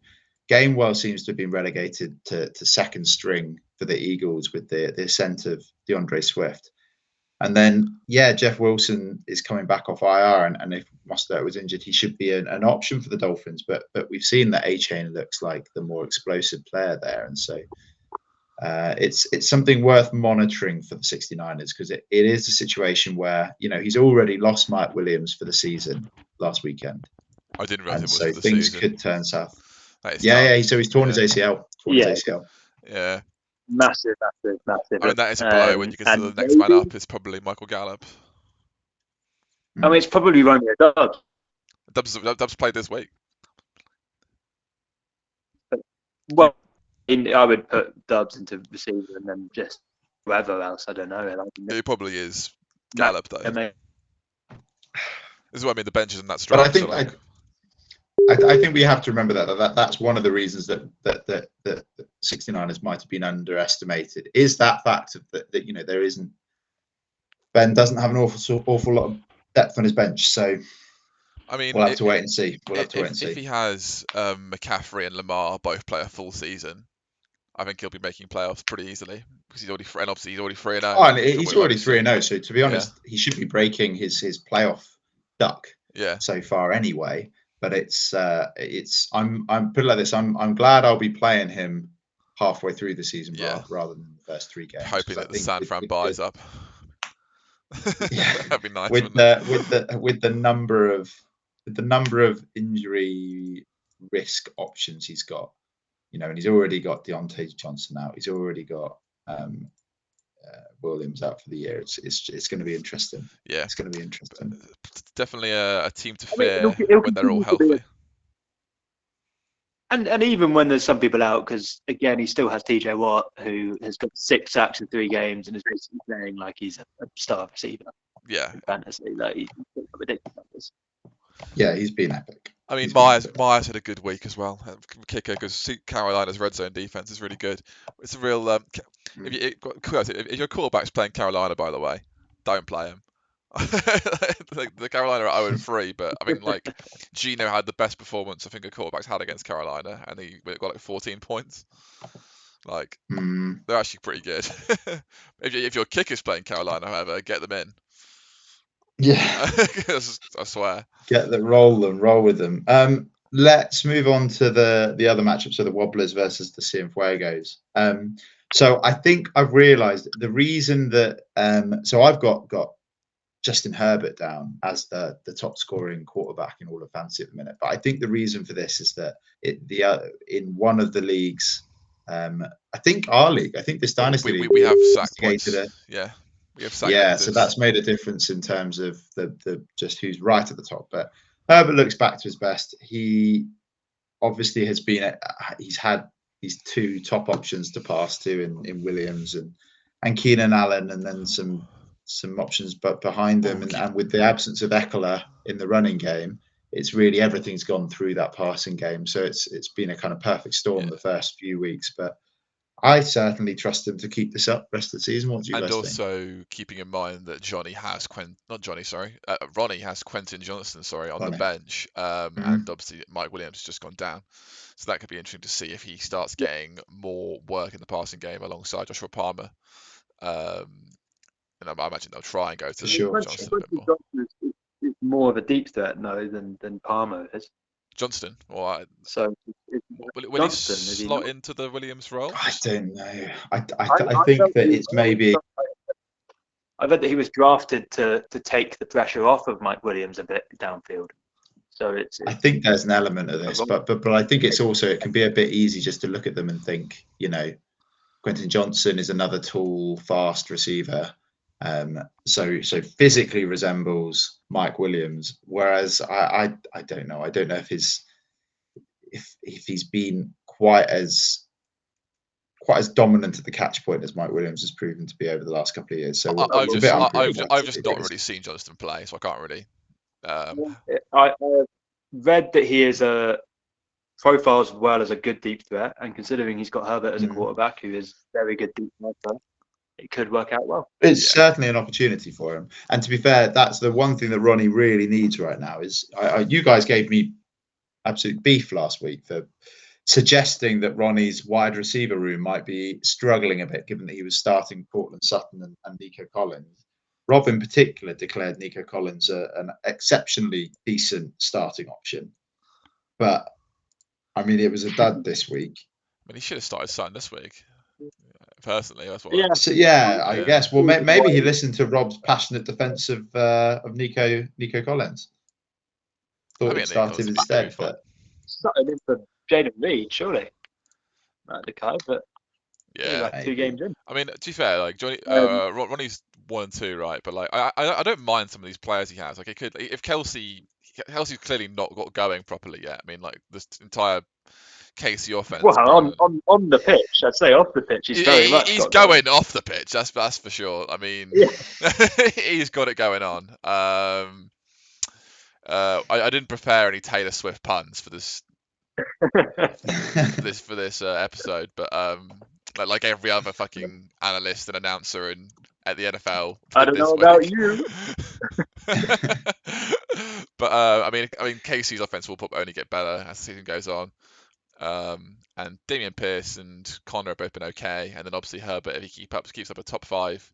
Gainwell seems to have been relegated to second string for the Eagles with the ascent of DeAndre Swift. And then, Jeff Wilson is coming back off IR, and if Mostert was injured, he should be an option for the Dolphins. But we've seen that A-Chain looks like the more explosive player there, and so it's something worth monitoring for the 69ers, because it is a situation where he's already lost Mike Williams for the season last weekend. I didn't realize and it was so for the things season. could turn south. Yeah. So he's torn his ACL. Yeah. Massive. I mean, that is a blow when you consider the next man up is probably Michael Gallup. I mean, it's probably Romeo Doubs. Dubs played this week. Well, I would put Dubs into receiver and then just whoever else. I don't know. It probably is Gallup, though. This is what I mean. The bench isn't that strong. But I think we have to remember that's one of the reasons that 69ers might have been underestimated, is that fact of that there isn't, Ben doesn't have an awful lot of depth on his bench. So I mean, we'll have to wait and see. If he has McCaffrey and Lamar both play a full season, I think he'll be making playoffs pretty easily, because he's already 3-0. Oh, and he's already 3-0. So to be honest, he should be breaking his playoff duck. Yeah. So far anyway. But I'm put it like this. I'm glad I'll be playing him halfway through the season rather than the first 3 games. Hoping that the San Fran buys up. Yeah, that'd be nice. With the number of injury risk options he's got, and he's already got Deontay Johnson out. He's already got Williams out for the year. It's going to be interesting. Yeah, it's going to be interesting. Definitely a team to fear when they're all healthy. And even when there's some people out, because again, he still has TJ Watt, who has got 6 sacks in 3 games and is basically playing like he's a star receiver. Yeah, in fantasy, like he's ridiculous. Yeah, he's been epic. I mean, Myers had a good week as well. Kicker, because Carolina's red zone defense is really good. It's a real. If your quarterback's playing Carolina, by the way, don't play him. The Carolina are 0-3, but I mean, like, Gino had the best performance I think a quarterback's had against Carolina, and he got like 14 points. Like, they're actually pretty good. If your kicker's playing Carolina, however, get them in. Yeah, I swear. Roll with them. Let's move on to the other matchup. So the Wobblers versus the Cienfuegos. So I think I've realised the reason that so I've got Justin Herbert down as the top scoring quarterback in all of fantasy at the minute. But I think the reason for this is that in one of the leagues, I think our league, this dynasty league, we have sack points. We have sack points. So that's made a difference in terms of the just who's right at the top. But Herbert looks back to his best. He obviously he's had these 2 top options to pass to in Williams and Keenan Allen, and then some options but behind them, and with the absence of Eckler in the running game, it's really everything's gone through that passing game. So it's been a kind of perfect storm the first few weeks, but I certainly trust him to keep this up rest of the season. What do you guys think? And also keeping in mind that Ronnie has Quentin Johnston on the bench, and obviously Mike Williams has just gone down. So that could be interesting to see if he starts getting more work in the passing game alongside Joshua Palmer. And I imagine they'll try and go to Johnston a bit more. Is more of a deep threat than Palmer is. Johnston, all right. So will he slot into the Williams role? I don't know. I think that it's maybe. I read that he was drafted to take the pressure off of Mike Williams a bit downfield. So I think there's an element of this, but I think it's also, it can be a bit easy just to look at them and think, Quentin Johnston is another tall, fast receiver. So physically resembles Mike Williams, whereas I don't know. I don't know if he's been quite as dominant at the catch point as Mike Williams has proven to be over the last couple of years. So I've just not really seen Johnston play, so I can't really. I read that he is a profiles well as a good deep threat, and considering he's got Herbert as a quarterback who is very good deep threat, it could work out well. It's certainly an opportunity for him. And to be fair, that's the one thing that Ronnie really needs right now. Is you guys gave me absolute beef last week for suggesting that Ronnie's wide receiver room might be struggling a bit, given that he was starting Cortland Sutton and Nico Collins. Rob in particular declared Nico Collins an exceptionally decent starting option. But, I mean, it was a dud this week. I mean, he should have started Sutton this week. Personally, that's what. Yeah. So, I guess. Well, maybe he listened to Rob's passionate defence of Nico Collins. Thought he'd started instead, but Sutton in for Jaden Reed, surely. At the cut, but like 2 games in. I mean, to be fair, like Johnny, Ronnie's 1 and 2, right? But like, I don't mind some of these players he has. Like, it could if Kelsey's clearly not got going properly yet. I mean, like this entire KC offense. Well, on the pitch, I'd say off the pitch, he's very much. He's going off the pitch. That's for sure. I mean, he's got it going on. I didn't prepare any Taylor Swift puns for this for this episode, but like every other fucking analyst and announcer at the NFL. I don't know about you. But I mean, Casey's offense will probably only get better as the season goes on. And Damian Pierce and Connor have both been okay, and then obviously Herbert, if he keeps up a top 5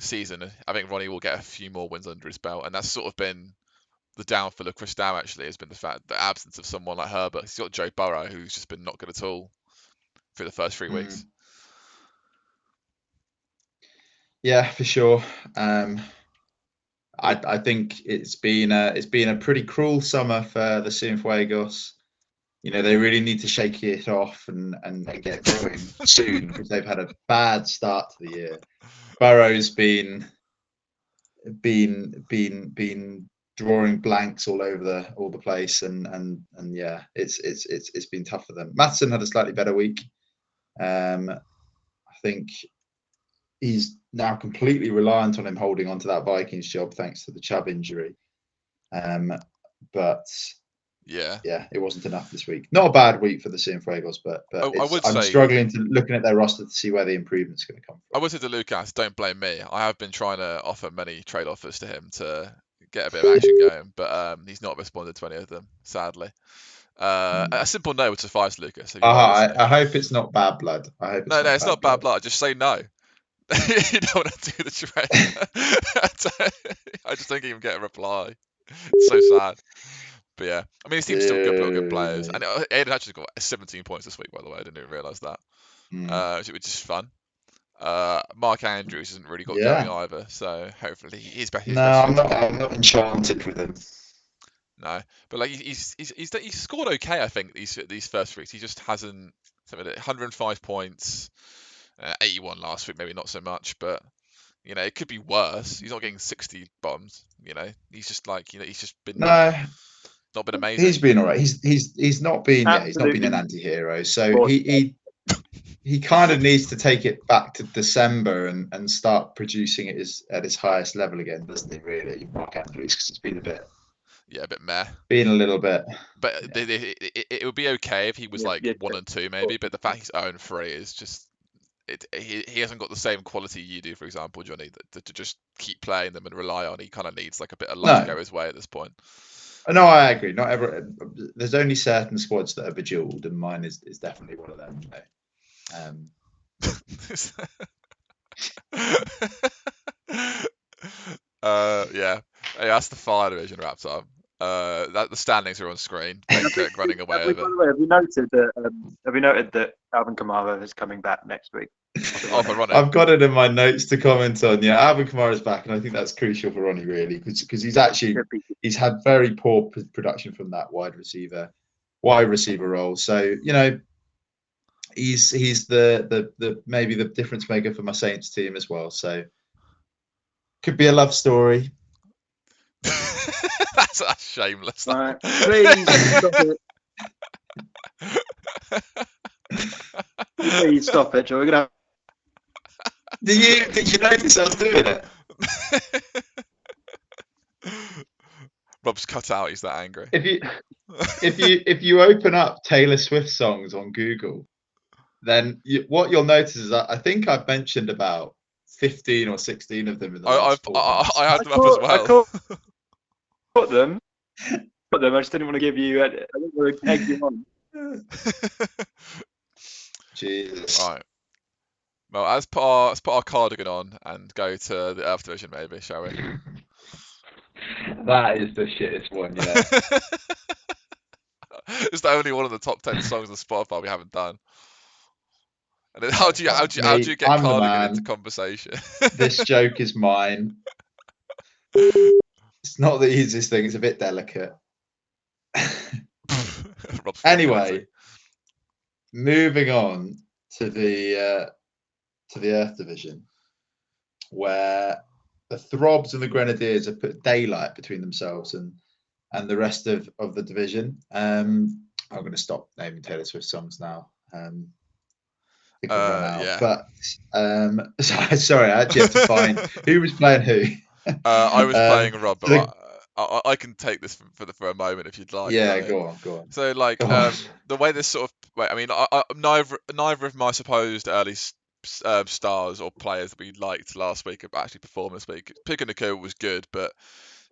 season, I think Ronnie will get a few more wins under his belt, and that's sort of been the downfall of Christou. Actually, has been the absence of someone like Herbert. He's got Joe Burrow, who's just been not good at all for the first 3 weeks. Yeah, for sure. I think it's been a pretty cruel summer for the Cienfuegos. You know, they really need to shake it off and get going soon, because they've had a bad start to the year. Burrow's been drawing blanks all over the place, and yeah, it's been tough for them. Matheson had a slightly better week. I think he's now completely reliant on him holding on to that Vikings job thanks to the Chubb injury. But yeah, it wasn't enough this week. Not a bad week for the Cienfuegos, but I'm struggling to looking at their roster to see where the improvement's going to come from. I would say to Lucas, don't blame me. I have been trying to offer many trade offers to him to get a bit of action going, but he's not responded to any of them, sadly. A simple no would suffice, Lucas. I hope it's not bad blood. It's not bad blood. Just say no. You don't want to do the trade. I just don't even get a reply. It's so sad. But yeah, I mean, his team's still good players. And Aiden actually got 17 points this week, by the way. I didn't even realise that. Which is fun. Mark Andrews hasn't really got going either, so hopefully he's back. I'm not enchanted with him. No, but like he's scored okay. I think these first weeks he just hasn't. 105 points, 81 last week, maybe not so much, but you know it could be worse. He's not getting 60 bombs. You know, he's just like he's just been not been amazing. He's been all right. He's not been he's not been an anti-hero. So he kind of needs to take it back to December and start producing it at his highest level again, doesn't he? Really, Mark Andrews, because it's been a bit meh. Been a little bit. But it would be okay if he was 1 and 2 maybe. But the fact he's 0-3 is just he hasn't got the same quality you do, for example, Johnny, to just keep playing them and rely on. He kind of needs like a bit of luck to go his way at this point. No, I agree. Not ever. There's only certain squads that are bejeweled, and mine is definitely one of them. Yeah. Hey, that's the fire division wrapped up. The standings are on screen. Kirk running away over. By the way, have you noted that Alvin Kamara is coming back next week? I've got it in my notes to comment on. Yeah, Alvin Kamara's back, and I think that's crucial for Ronnie, really, because he's had very poor production from that wide receiver role. So he's the maybe the difference maker for my Saints team as well. So could be a love story. That's shameless. Right. Please stop it. Please stop it, Joe. We're gonna. Did you notice I was doing it? Rob's cut out. He's that angry. If you open up Taylor Swift songs on Google, then what you'll notice is that I think I've mentioned about 15 or 16 of them in the last 4 months. I had them up as well. I caught them. I just didn't want to give you. I didn't want to egg you on. Jesus. Right. Well, let's put our cardigan on and go to the Earth Division, maybe, shall we? That is the shittest one, yeah. It's the only one of the top 10 songs on Spotify we haven't done. And then how do you get I'm the cardigan man. into conversation? This joke is mine. It's not the easiest thing. It's a bit delicate. Anyway, moving on to the Earth Division, where the Throbs and the Grenadiers have put daylight between themselves and the rest of the division. I'm going to stop naming Taylor Swift songs now. I think I've run out. Yeah. But sorry, I actually have to find who was playing who. I was playing Rob, but I can take this for a moment if you'd like. Yeah, go on. So like the way this sort of, I mean, neither of my supposed early stars or players that we liked last week have actually performed this week. Pick and Nakua was good, but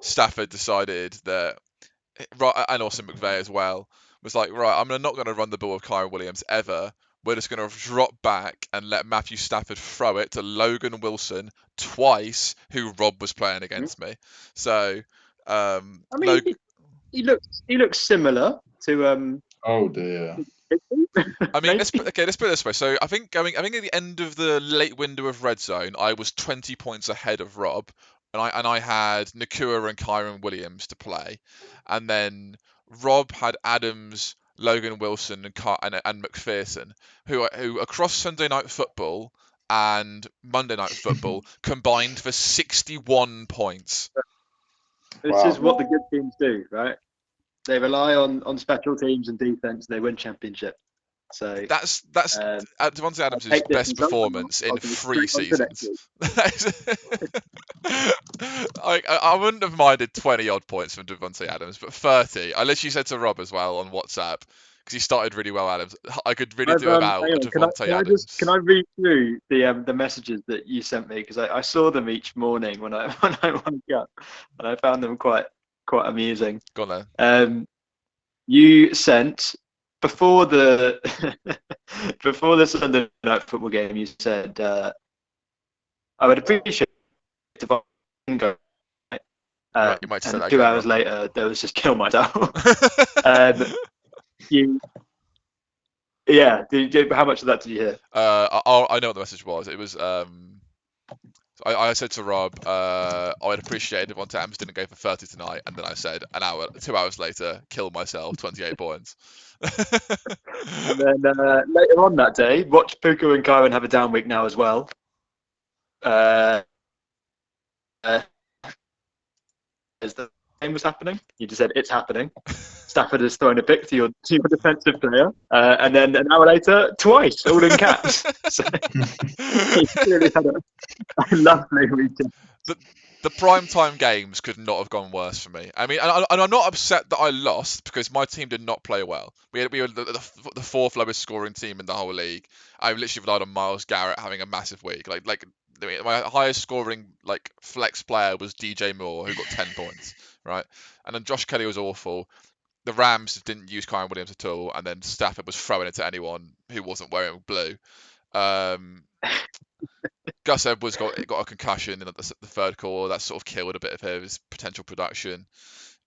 Stafford decided that, and also McVeigh as well, was like, right, I'm not going to run the ball with Kyron Williams ever. We're just going to drop back and let Matthew Stafford throw it to Logan Wilson twice, who Rob was playing against me. So, I mean, he looks similar to. Oh dear. I mean, let's put it this way. So I think at the end of the late window of Red Zone, I was 20 points ahead of Rob, and I had Nakua and Kyron Williams to play, and then Rob had Adams, Logan Wilson, and McPherson, who across Sunday Night Football and Monday Night Football combined for 61 points. This is what the good teams do, right? They rely on special teams and defense. They win championship. So that's Devontae Adams' best performance in 3 seasons. I wouldn't have minded 20 odd points from Devontae Adams, but 30. I literally said to Rob as well on WhatsApp, because he started really well, Adams. I could really do about Devontae Adams. Can I read through the messages that you sent me, because I saw them each morning when I woke up, and I found them quite amusing. Go on then. You sent before the Sunday Night Football game. You said I would appreciate if I can go. Right, you might say that 2 hours later, there was just kill myself. How much of that did you hear? I know what the message was. It was I said to Rob, I would appreciate if Devontae Adams didn't go for 30 tonight, and then I said 2 hours later, kill myself, 28 points. And then later on that day, watch Puka and Kyron have a down week now as well. As the game was happening, you just said it's happening. Stafford has thrown a pick to your defensive player, and then an hour later, twice, all in caps. So he really had a lovely weekend. The primetime games could not have gone worse for me. I mean, and I'm not upset that I lost, because my team did not play well. We were the fourth lowest scoring team in the whole league. I literally relied on Myles Garrett having a massive week. Like my highest scoring flex player was DJ Moore, who got 10 points, right? And then Josh Kelly was awful. The Rams didn't use Kyron Williams at all, and then Stafford was throwing it to anyone who wasn't wearing blue. Gus Edwards got a concussion in the third quarter. That sort of killed a bit of his potential production.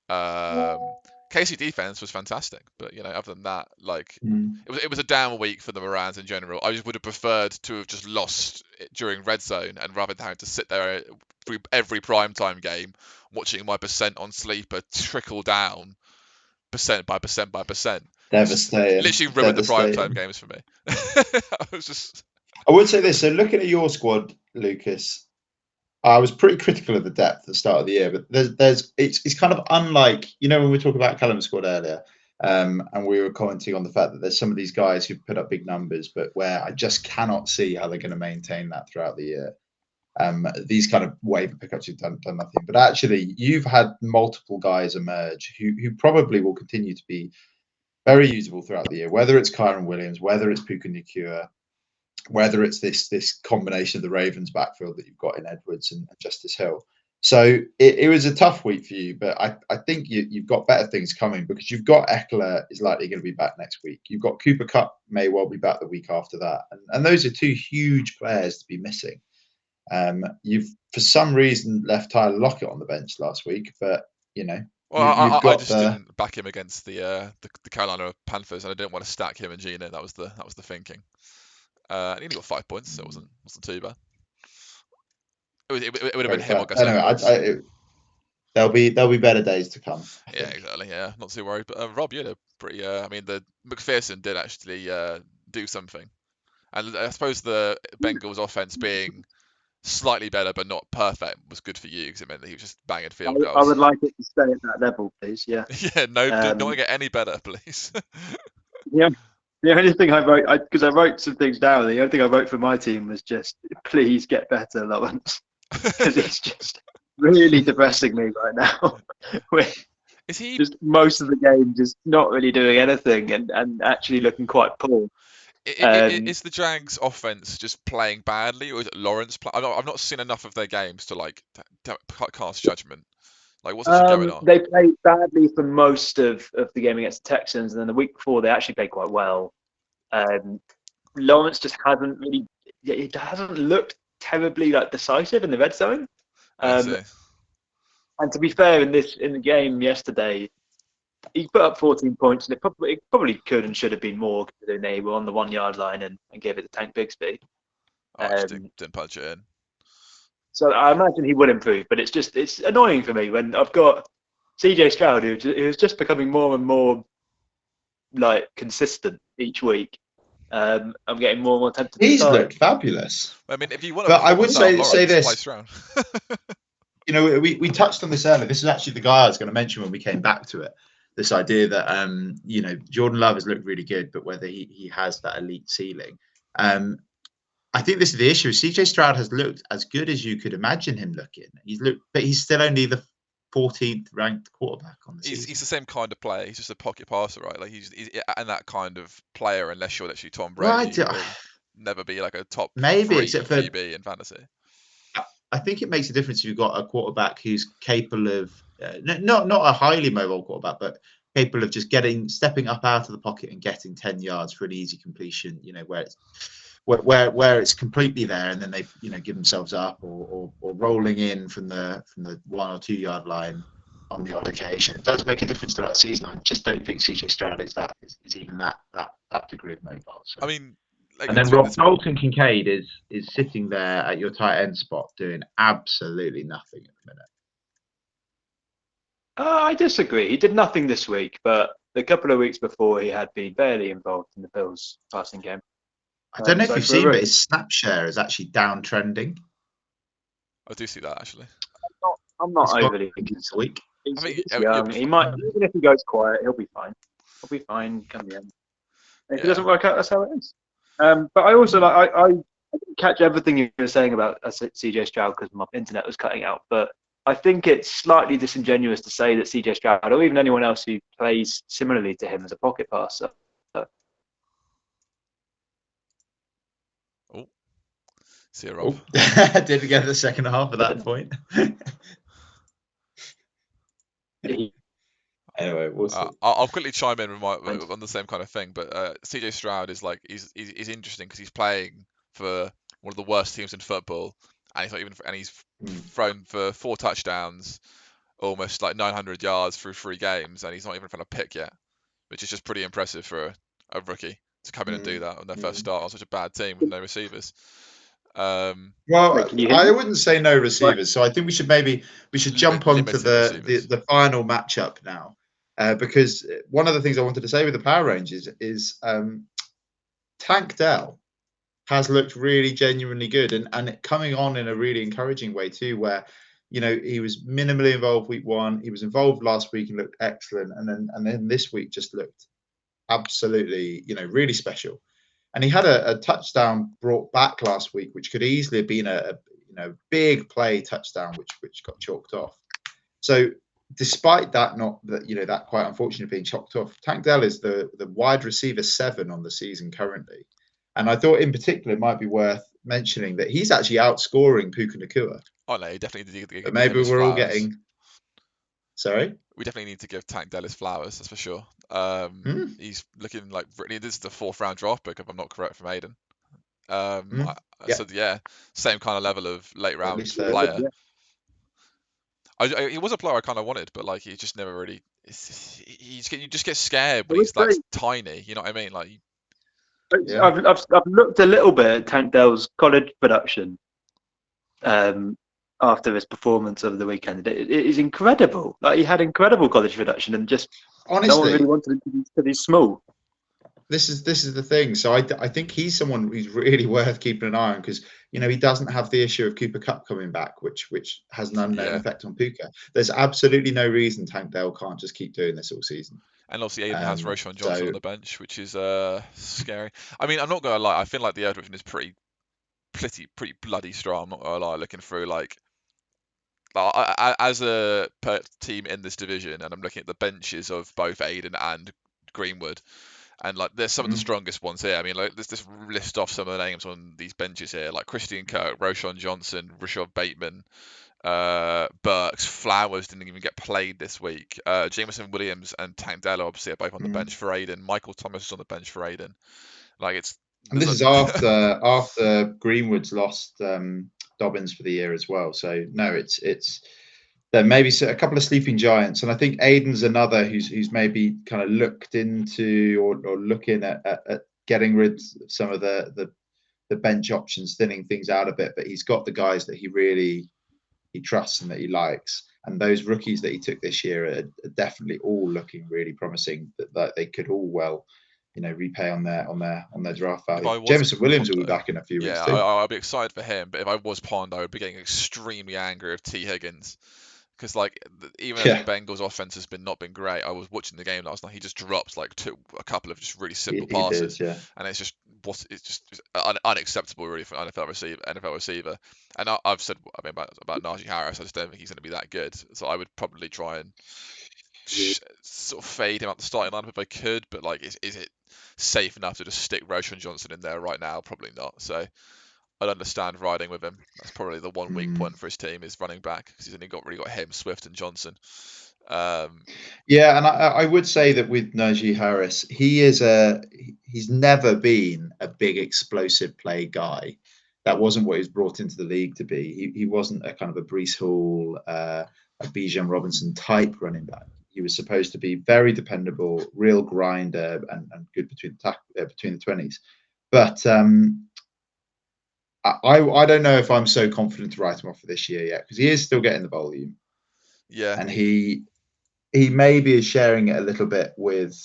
KC defense was fantastic, but other than that, it was a down week for the Morans in general. I just would have preferred to have just lost during Red Zone, and rather than having to sit there through every primetime game watching my percent on Sleeper trickle down percent by percent by percent. Devastating. Literally ruined the primetime games for me. I would say this. So looking at your squad, Lucas, I was pretty critical of the depth at the start of the year, but it's kind of unlike, when we talked about Callum's squad earlier, and we were commenting on the fact that there's some of these guys who put up big numbers, but where I just cannot see how they're going to maintain that throughout the year. These kind of waiver pickups have done nothing. But actually, you've had multiple guys emerge who probably will continue to be very usable throughout the year, whether it's Kyron Williams, whether it's Puka Nacua, whether it's this combination of the Ravens backfield that you've got in Edwards and Justice Hill. So it was a tough week for you, but I think you've got better things coming, because you've got Eckler is likely going to be back next week. You've got Cooper Kupp may well be back the week after that. And those are two huge players to be missing. You've, for some reason, left Tyler Lockett on the bench last week, but, Well, I just didn't back him against the Carolina Panthers, and I didn't want to stack him and Gina. That was the thinking. And he only got 5 points, so it wasn't too bad. It would have been him or Gus Edwards. There'll be better days to come. Yeah, exactly. Yeah, not too worried. But Rob, you had a pretty. The McPherson did actually do something, and I suppose the Bengals' offense being slightly better but not perfect was good for you, because it meant that he was just banging field goals. I would like it to stay at that level, please. Yeah. Yeah. No, don't want to get any better, please. Yeah. The only thing I wrote, because I wrote some things down, the only thing I wrote for my team was just, please get better, Lawrence. Because it's just really depressing me right now. Is he just most of the game just not really doing anything and actually looking quite poor? Is the Jags offense just playing badly, or is it Lawrence? I've not seen enough of their games to cast judgment. What's actually going on? They played badly for most of the game against the Texans, and then the week before they actually played quite well. Lawrence just hasn't really, it hasn't looked terribly decisive in the red zone. And to be fair, in the game yesterday, he put up 14 points, and it probably could and should have been more, considering they were on the 1 yard line and gave it to Tank Bigsby. Didn't punch it in. So I imagine he will improve, but it's annoying for me when I've got CJ Stroud, who's just becoming more and more consistent each week. I'm getting more and more tempted. He's looked fabulous. I mean, if you want, but I would say this. We touched on this earlier. This is actually the guy I was going to mention when we came back to it. This idea that Jordan Love has looked really good, but whether he has that elite ceiling. I think this is the issue. CJ Stroud has looked as good as you could imagine him looking. But he's still only the 14th ranked quarterback on the season. He's the same kind of player. He's just a pocket passer, right? He's and that kind of player, unless you're actually Tom Brady. Will never be a top maybe 3 except for QB in fantasy. I think it makes a difference if you've got a quarterback who's capable of not a highly mobile quarterback, but capable of just stepping up out of the pocket and getting 10 yards for an easy completion. Where it's completely there, and then they give themselves up or rolling in from the 1 or 2 yard line on the odd occasion. It does make a difference to that season. I just don't think CJ Stroud is even that degree of mobile. So. I mean, and then Rob Dalton Kincaid is sitting there at your tight end spot doing absolutely nothing at the minute. I disagree. He did nothing this week, but the couple of weeks before he had been barely involved in the Bills' passing game. I don't know if you've seen, but his snap share is actually downtrending. I do see that, actually. I'm not overly this week. He's young. He might, even if he goes quiet, he'll be fine. He'll be fine come the end. If it doesn't work out, that's how it is. But I also I didn't catch everything you were saying about CJ Stroud because my internet was cutting out. But I think it's slightly disingenuous to say that CJ Stroud, or even anyone else who plays similarly to him as a pocket passer, see you, Rob. Didn't get the second half of that point. Anyway, we'll see. I'll quickly chime in with on the same kind of thing. But CJ Stroud is he's interesting because he's playing for one of the worst teams in football, and he's not even and he's thrown for 4 touchdowns, almost 900 yards through 3 games, and he's not even found a pick yet, which is just pretty impressive for a rookie to come in and do that on their first start on such a bad team with no receivers. Well, I wouldn't say no receivers, so I think we should jump on to the final matchup now, because one of the things I wanted to say with the Power Rangers is Tank Dell has looked really genuinely good, and coming on in a really encouraging way too, where he was minimally involved week 1, he was involved last week and looked excellent, and then this week just looked absolutely really special. And he had a touchdown brought back last week, which could easily have been a big play touchdown, which got chalked off. So despite that, that quite unfortunate being chalked off, Tank Dell is the wide receiver 7 on the season currently. And I thought in particular it might be worth mentioning that he's actually outscoring Puka Nacua. Oh no, he definitely did. But maybe we're all getting. Sorry? We definitely need to give Tank Dell his flowers, that's for sure. He's looking like this is the 4th round draft pick, if I'm not correct, from Aiden. So yeah, same kind of level of late round player. He was a player I kind of wanted, but like he just never really. You just get scared when he's like tiny. You know what I mean? Like. Yeah. I've looked a little bit at Tank Dell's college production after his performance over the weekend. It is incredible. Like he had incredible college production, and just honestly, no one really wanted him to be small. This is the thing. So I think he's someone who's really worth keeping an eye on, because he doesn't have the issue of Cooper Kupp coming back, which has an unknown effect on Puka. There's absolutely no reason Tank Dell can't just keep doing this all season. And obviously Aiden has Roshan Johnson on the bench, which is scary. I mean, I'm not gonna lie, I feel like the air division is pretty bloody strong. I'm not gonna lie, looking through like as a team in this division, and I'm looking at the benches of both Aiden and Greenwood. And like, there's some of the strongest ones here. I mean, like, let's just list off some of the names on these benches here, like Christian Kirk, Roshan Johnson, Rashad Bateman, Burks, Flowers didn't even get played this week. Jameson Williams and Tank Dell obviously are both on the bench for Aiden. Michael Thomas is on the bench for Aiden. Like and this is after Greenwood's lost Dobbins for the year as well. So no, it's. There may be a couple of sleeping giants, and I think Aiden's another who's maybe kind of looked into or looking at getting rid of some of the bench options, thinning things out a bit. But he's got the guys that he trusts and that he likes, and those rookies that he took this year are definitely all looking really promising. That they could all well, repay on their draft value. Jameson Williams will be back in a few weeks too. I'll be excited for him, but if I was Pond, I would be getting extremely angry with T. Higgins. Because like even though the Bengals' offense has not been great, I was watching the game last night. He just drops like a couple of just really simple passes, and it's just unacceptable really for an NFL receiver. And I've said about Najee Harris, I just don't think he's going to be that good. So I would probably try and sort of fade him out the starting lineup if I could. But like, is it safe enough to just stick Roshan Johnson in there right now? Probably not. So I'd understand riding with him. That's probably the one weak point for his team is running back, because he's only really got him, Swift, and Johnson. Yeah, and I would say that with Najee Harris, he's never been a big explosive play guy. That wasn't what he was brought into the league to be. He wasn't a kind of a Breece Hall, a Bijan Robinson type running back. He was supposed to be very dependable, real grinder, and good between the 20s. But I don't know if I'm so confident to write him off for this year yet, because he is still getting the volume. Yeah. And he maybe is sharing it a little bit with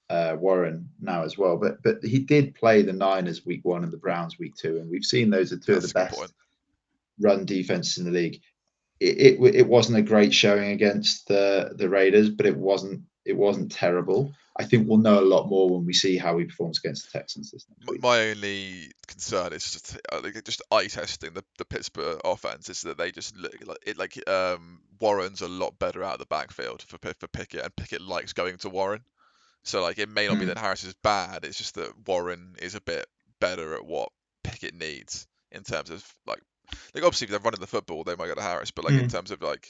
Warren now as well. But he did play the Niners week 1 and the Browns week 2, and we've seen those are two of the best run defenses in the league. It wasn't a great showing against the Raiders, but it wasn't terrible. I think we'll know a lot more when we see how he performs against the Texans this next week. My only concern is just eye testing the Pittsburgh offense is that they just look like Warren's a lot better out of the backfield for Pickett, and Pickett likes going to Warren. So like, it may not be that Harris is bad, it's just that Warren is a bit better at what Pickett needs in terms of like obviously if they're running the football they might go to Harris, but like in terms of like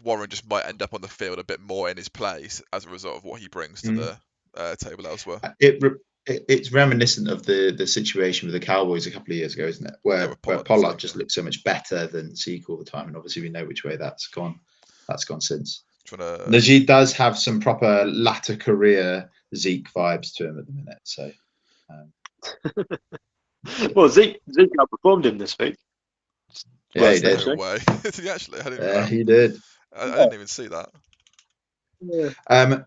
Warren just might end up on the field a bit more in his place as a result of what he brings to the table elsewhere. It's reminiscent of the situation with the Cowboys a couple of years ago, isn't it? Where Pollard just looked so much better than Zeke all the time, and obviously we know which way that's gone. That's gone since. Najee does have some proper latter career Zeke vibes to him at the minute. So, well, Zeke outperformed him this week. Yeah, he did. Did he actually? He did. I didn't even see that. Yeah.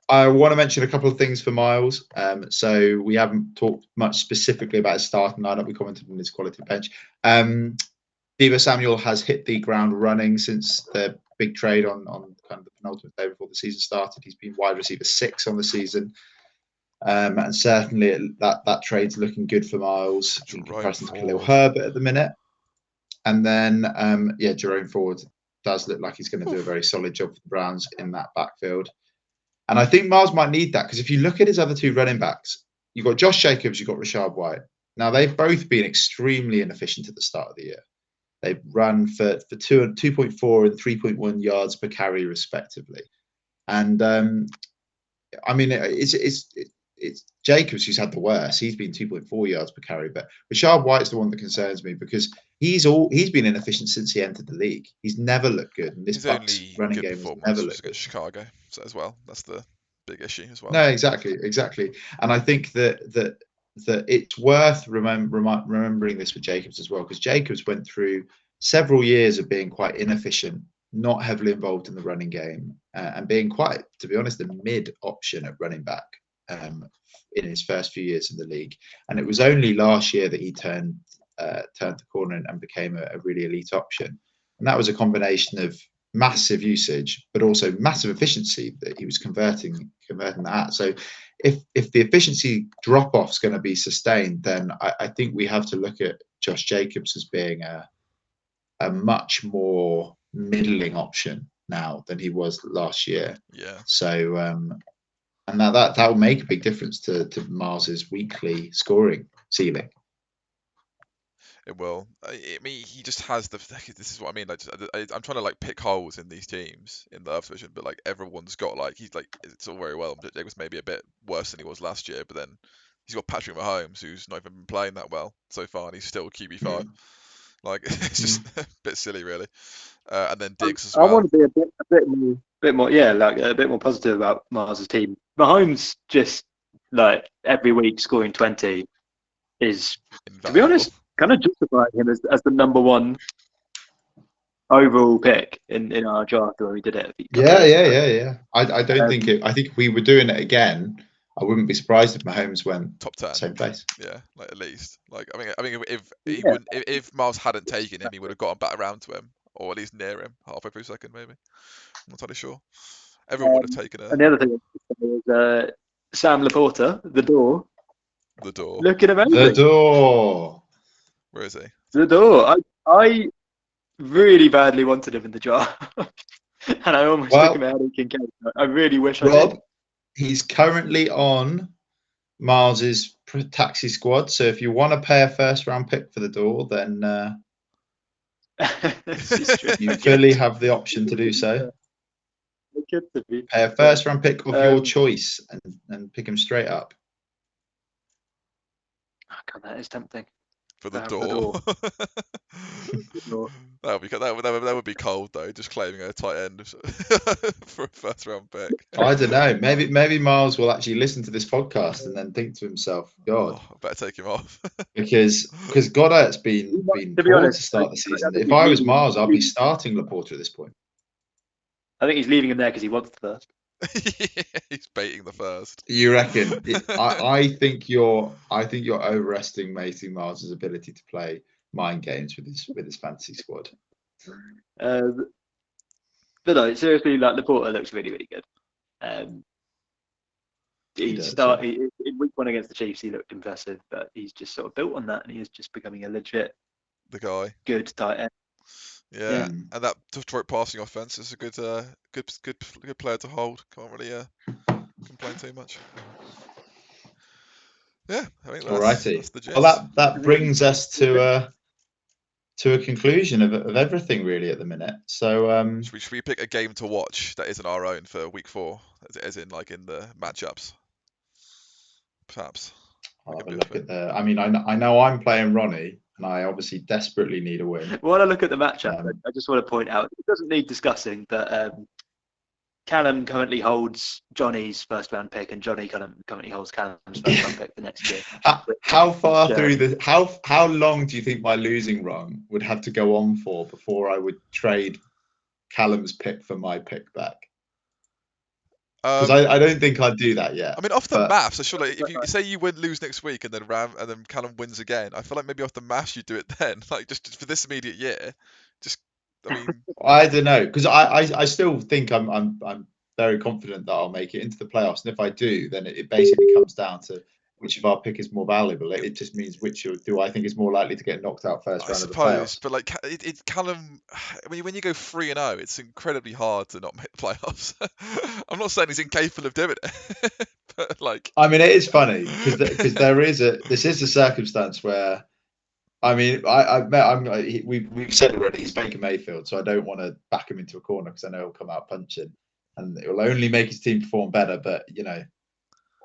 I want to mention a couple of things for Miles. So we haven't talked much specifically about his starting lineup. We commented on his quality bench. Deebo Samuel has hit the ground running since the big trade on kind of the penultimate day before the season started. He's been wide receiver 6 on the season. And certainly that trade's looking good for Miles in Jerome comparison to Khalil Ford. Herbert at the minute. And then, Jerome Ford does look like he's going to do a very solid job for the Browns in that backfield. And I think Miles might need that, because if you look at his other two running backs, you've got Josh Jacobs, you've got Rashad White. Now, they've both been extremely inefficient at the start of the year. They've run for 2.4 and 3.1 yards per carry, respectively. And I mean, it's Jacobs who's had the worst. He's been 2.4 yards per carry, but Rashad White's the one that concerns me, because he's been inefficient since he entered the league. He's never looked good, and this His Bucks only running good game has performance never was looked good. against Chicago as well. That's the big issue as well. No, exactly. And I think that it's worth remembering this with Jacobs as well, because Jacobs went through several years of being quite inefficient, not heavily involved in the running game, and being quite, to be honest, a mid option at running back in his first few years in the league. And it was only last year that he turned the corner and became a really elite option. And that was a combination of massive usage, but also massive efficiency that he was converting that at. So if the efficiency drop off is going to be sustained, then I think we have to look at Josh Jacobs as being a much more middling option now than he was last year. Yeah. So and that will make a big difference to Miles's weekly scoring ceiling. It will. I mean, he just has the. This is what I mean. I'm trying to like pick holes in these teams in the Earth division, but like everyone's got like he's like it's all very well. Jacobs maybe a bit worse than he was last year, but then he's got Patrick Mahomes, who's not even been playing that well so far, and he's still QB5. Like it's just a bit silly, really. And then Diggs as well. I want to be a bit more, yeah, like a bit more positive about Miles' team. Mahomes just like every week scoring 20 is, to be honest, kind of justifying him as the number one overall pick in our draft where we did it. Yeah. I don't think it. I think if we were doing it again, I wouldn't be surprised if Mahomes went top 10, same place. Yeah, like at least. Like I mean, if Miles hadn't taken him, he would have gotten back around to him, or at least near him, halfway through second, maybe. I'm not entirely sure. Everyone would have taken it. And the other thing is Sam Laporta, the door. The door. Looking amazing. The door. Where is he? The door. I really badly wanted him in the draft, and I almost took him out of Kincaid. I really wish I did. He's currently on Miles's taxi squad, so if you want to pay a first-round pick for the door, then you fully have the option to do so. Pay a first-round pick of your choice and pick him straight up. Oh, God, that is tempting. For the door. That would be cold though, just claiming a tight end for a first round pick. I don't know. Maybe Miles will actually listen to this podcast and then think to himself, God, I better take him off. because Goddard's been poor to start the season. If I was Miles, I'd be starting Laporta at this point. I think he's leaving him there because he wants the first. He's baiting the first. You reckon? I think you're overestimating Miles' ability to play mind games with his fantasy squad. But no, seriously, like Laporta looks really, really good. In week one against the Chiefs, he looked impressive, but he's just sort of built on that, and he is just becoming a legit good tight end. Yeah, and that Detroit passing offense is a good player to hold. Can't really complain too much. Yeah, I think that's the gist. Well, that brings us to a conclusion of everything really at the minute. So should we pick a game to watch that isn't our own for week 4, as in like in the matchups? Perhaps. I'll have a look at I mean, I know I'm playing Ronnie, and I obviously desperately need a win. While I look at the matchup, I just want to point out, it doesn't need discussing, but Callum currently holds Johnny's first round pick, and Johnny currently holds Callum's first round pick for next year. How far through the how long do you think my losing run would have to go on for before I would trade Callum's pick for my pick back? Because I don't think I'd do that yet. I mean, off the maths, I feel like if you say you lose next week and then Callum wins again, I feel like maybe off the maths you do it then, like just for this immediate year. I mean, I don't know, because I still think I'm very confident that I'll make it into the playoffs. And if I do, then it basically comes down to which of our pick is more valuable. It just means which do I think is more likely to get knocked out first I round of the suppose, playoffs. but like Callum, I mean, when you go 3-0, it's incredibly hard to not make the playoffs. I'm not saying he's incapable of doing it, but like, I mean, it is funny because this is a circumstance where, I mean, we've said already he's Baker Mayfield, so I don't want to back him into a corner because I know he'll come out punching, and it will only make his team perform better. But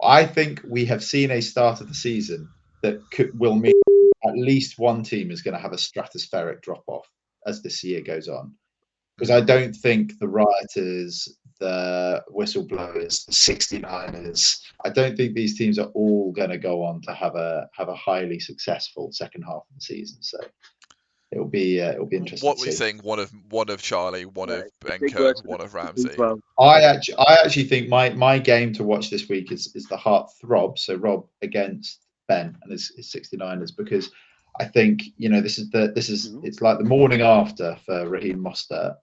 I think we have seen a start of the season that will mean at least one team is going to have a stratospheric drop off as this year goes on. Because I don't think the Rioters, the Whistleblowers, the 69ers, I don't think these teams are all going to go on to have a highly successful second half of the season. So it'll be interesting. What were you saying? One of Charlie, one of big Benko, words one of as Ramsay. well. I actually think my game to watch this week is the Hart Throbs. So Rob against Ben and his 69ers, because I think it's like the morning after for Raheem Mostert.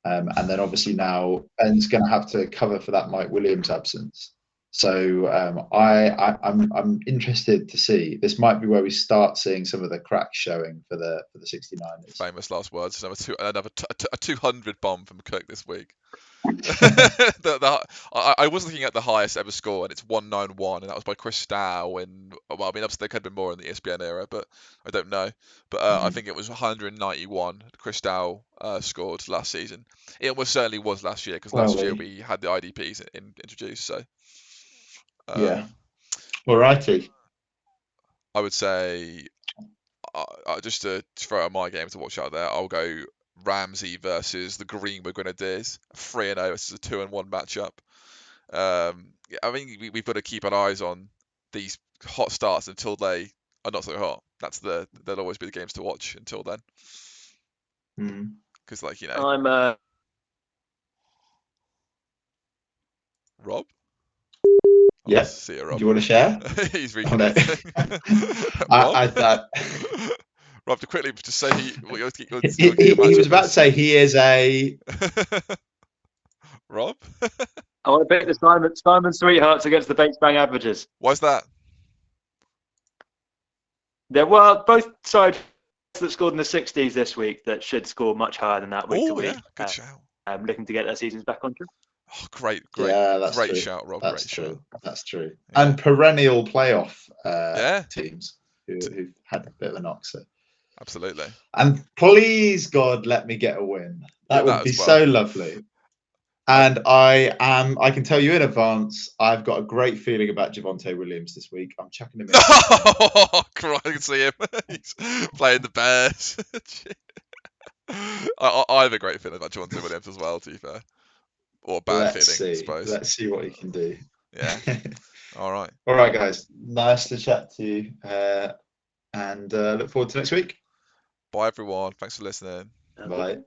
And then obviously now Ben's going to have to cover for that Mike Williams absence. So I'm interested to see. This might be where we start seeing some of the cracks showing for the 69ers. Famous last words. Another 200 bomb from Kirk this week. I was looking at the highest ever score, and it's 191, and that was by Christou. And well, I mean, obviously there could have been more in the ESPN era, but I don't know. But I think it was 191. Christou scored last season. It almost certainly was last year, because last year we had the IDPs introduced. So yeah, alrighty. I would say just to throw out my game to watch out there, I'll go Ramsay versus the Greenwood Grenadiers, 3-0 versus a 2-1 matchup. I mean, we've got to keep our eyes on these hot starts until they are not so hot. There'll always be the games to watch until then. Because, I'm Rob? Yes. See you, Rob. Do you want to share? He's reconnecting. Rob, to quickly just say he was about to say he is a Rob. I want to pick the Simon Sweethearts against the Bates Bang Averages. Why's that? Well, both sides that scored in the 60s this week that should score much higher than that week to week. Good shout. Looking to get their seasons back on track. Oh, great true. Shout, Rob. That's great true. Shout. That's true. Yeah. And perennial playoff teams who've had a bit of a knock. So. Absolutely. And please, God, let me get a win. That would be so lovely. And I can tell you in advance, I've got a great feeling about Javonte Williams this week. I'm chucking him in. Oh, Christ, I can see him. He's playing the Bears. I have a great feeling about Javonte Williams as well, to be fair. Or bad feeling, I suppose. Let's see what he can do. Yeah. All right. All right, guys. Nice to chat to you. And look forward to next week. Bye, everyone. Thanks for listening. Bye.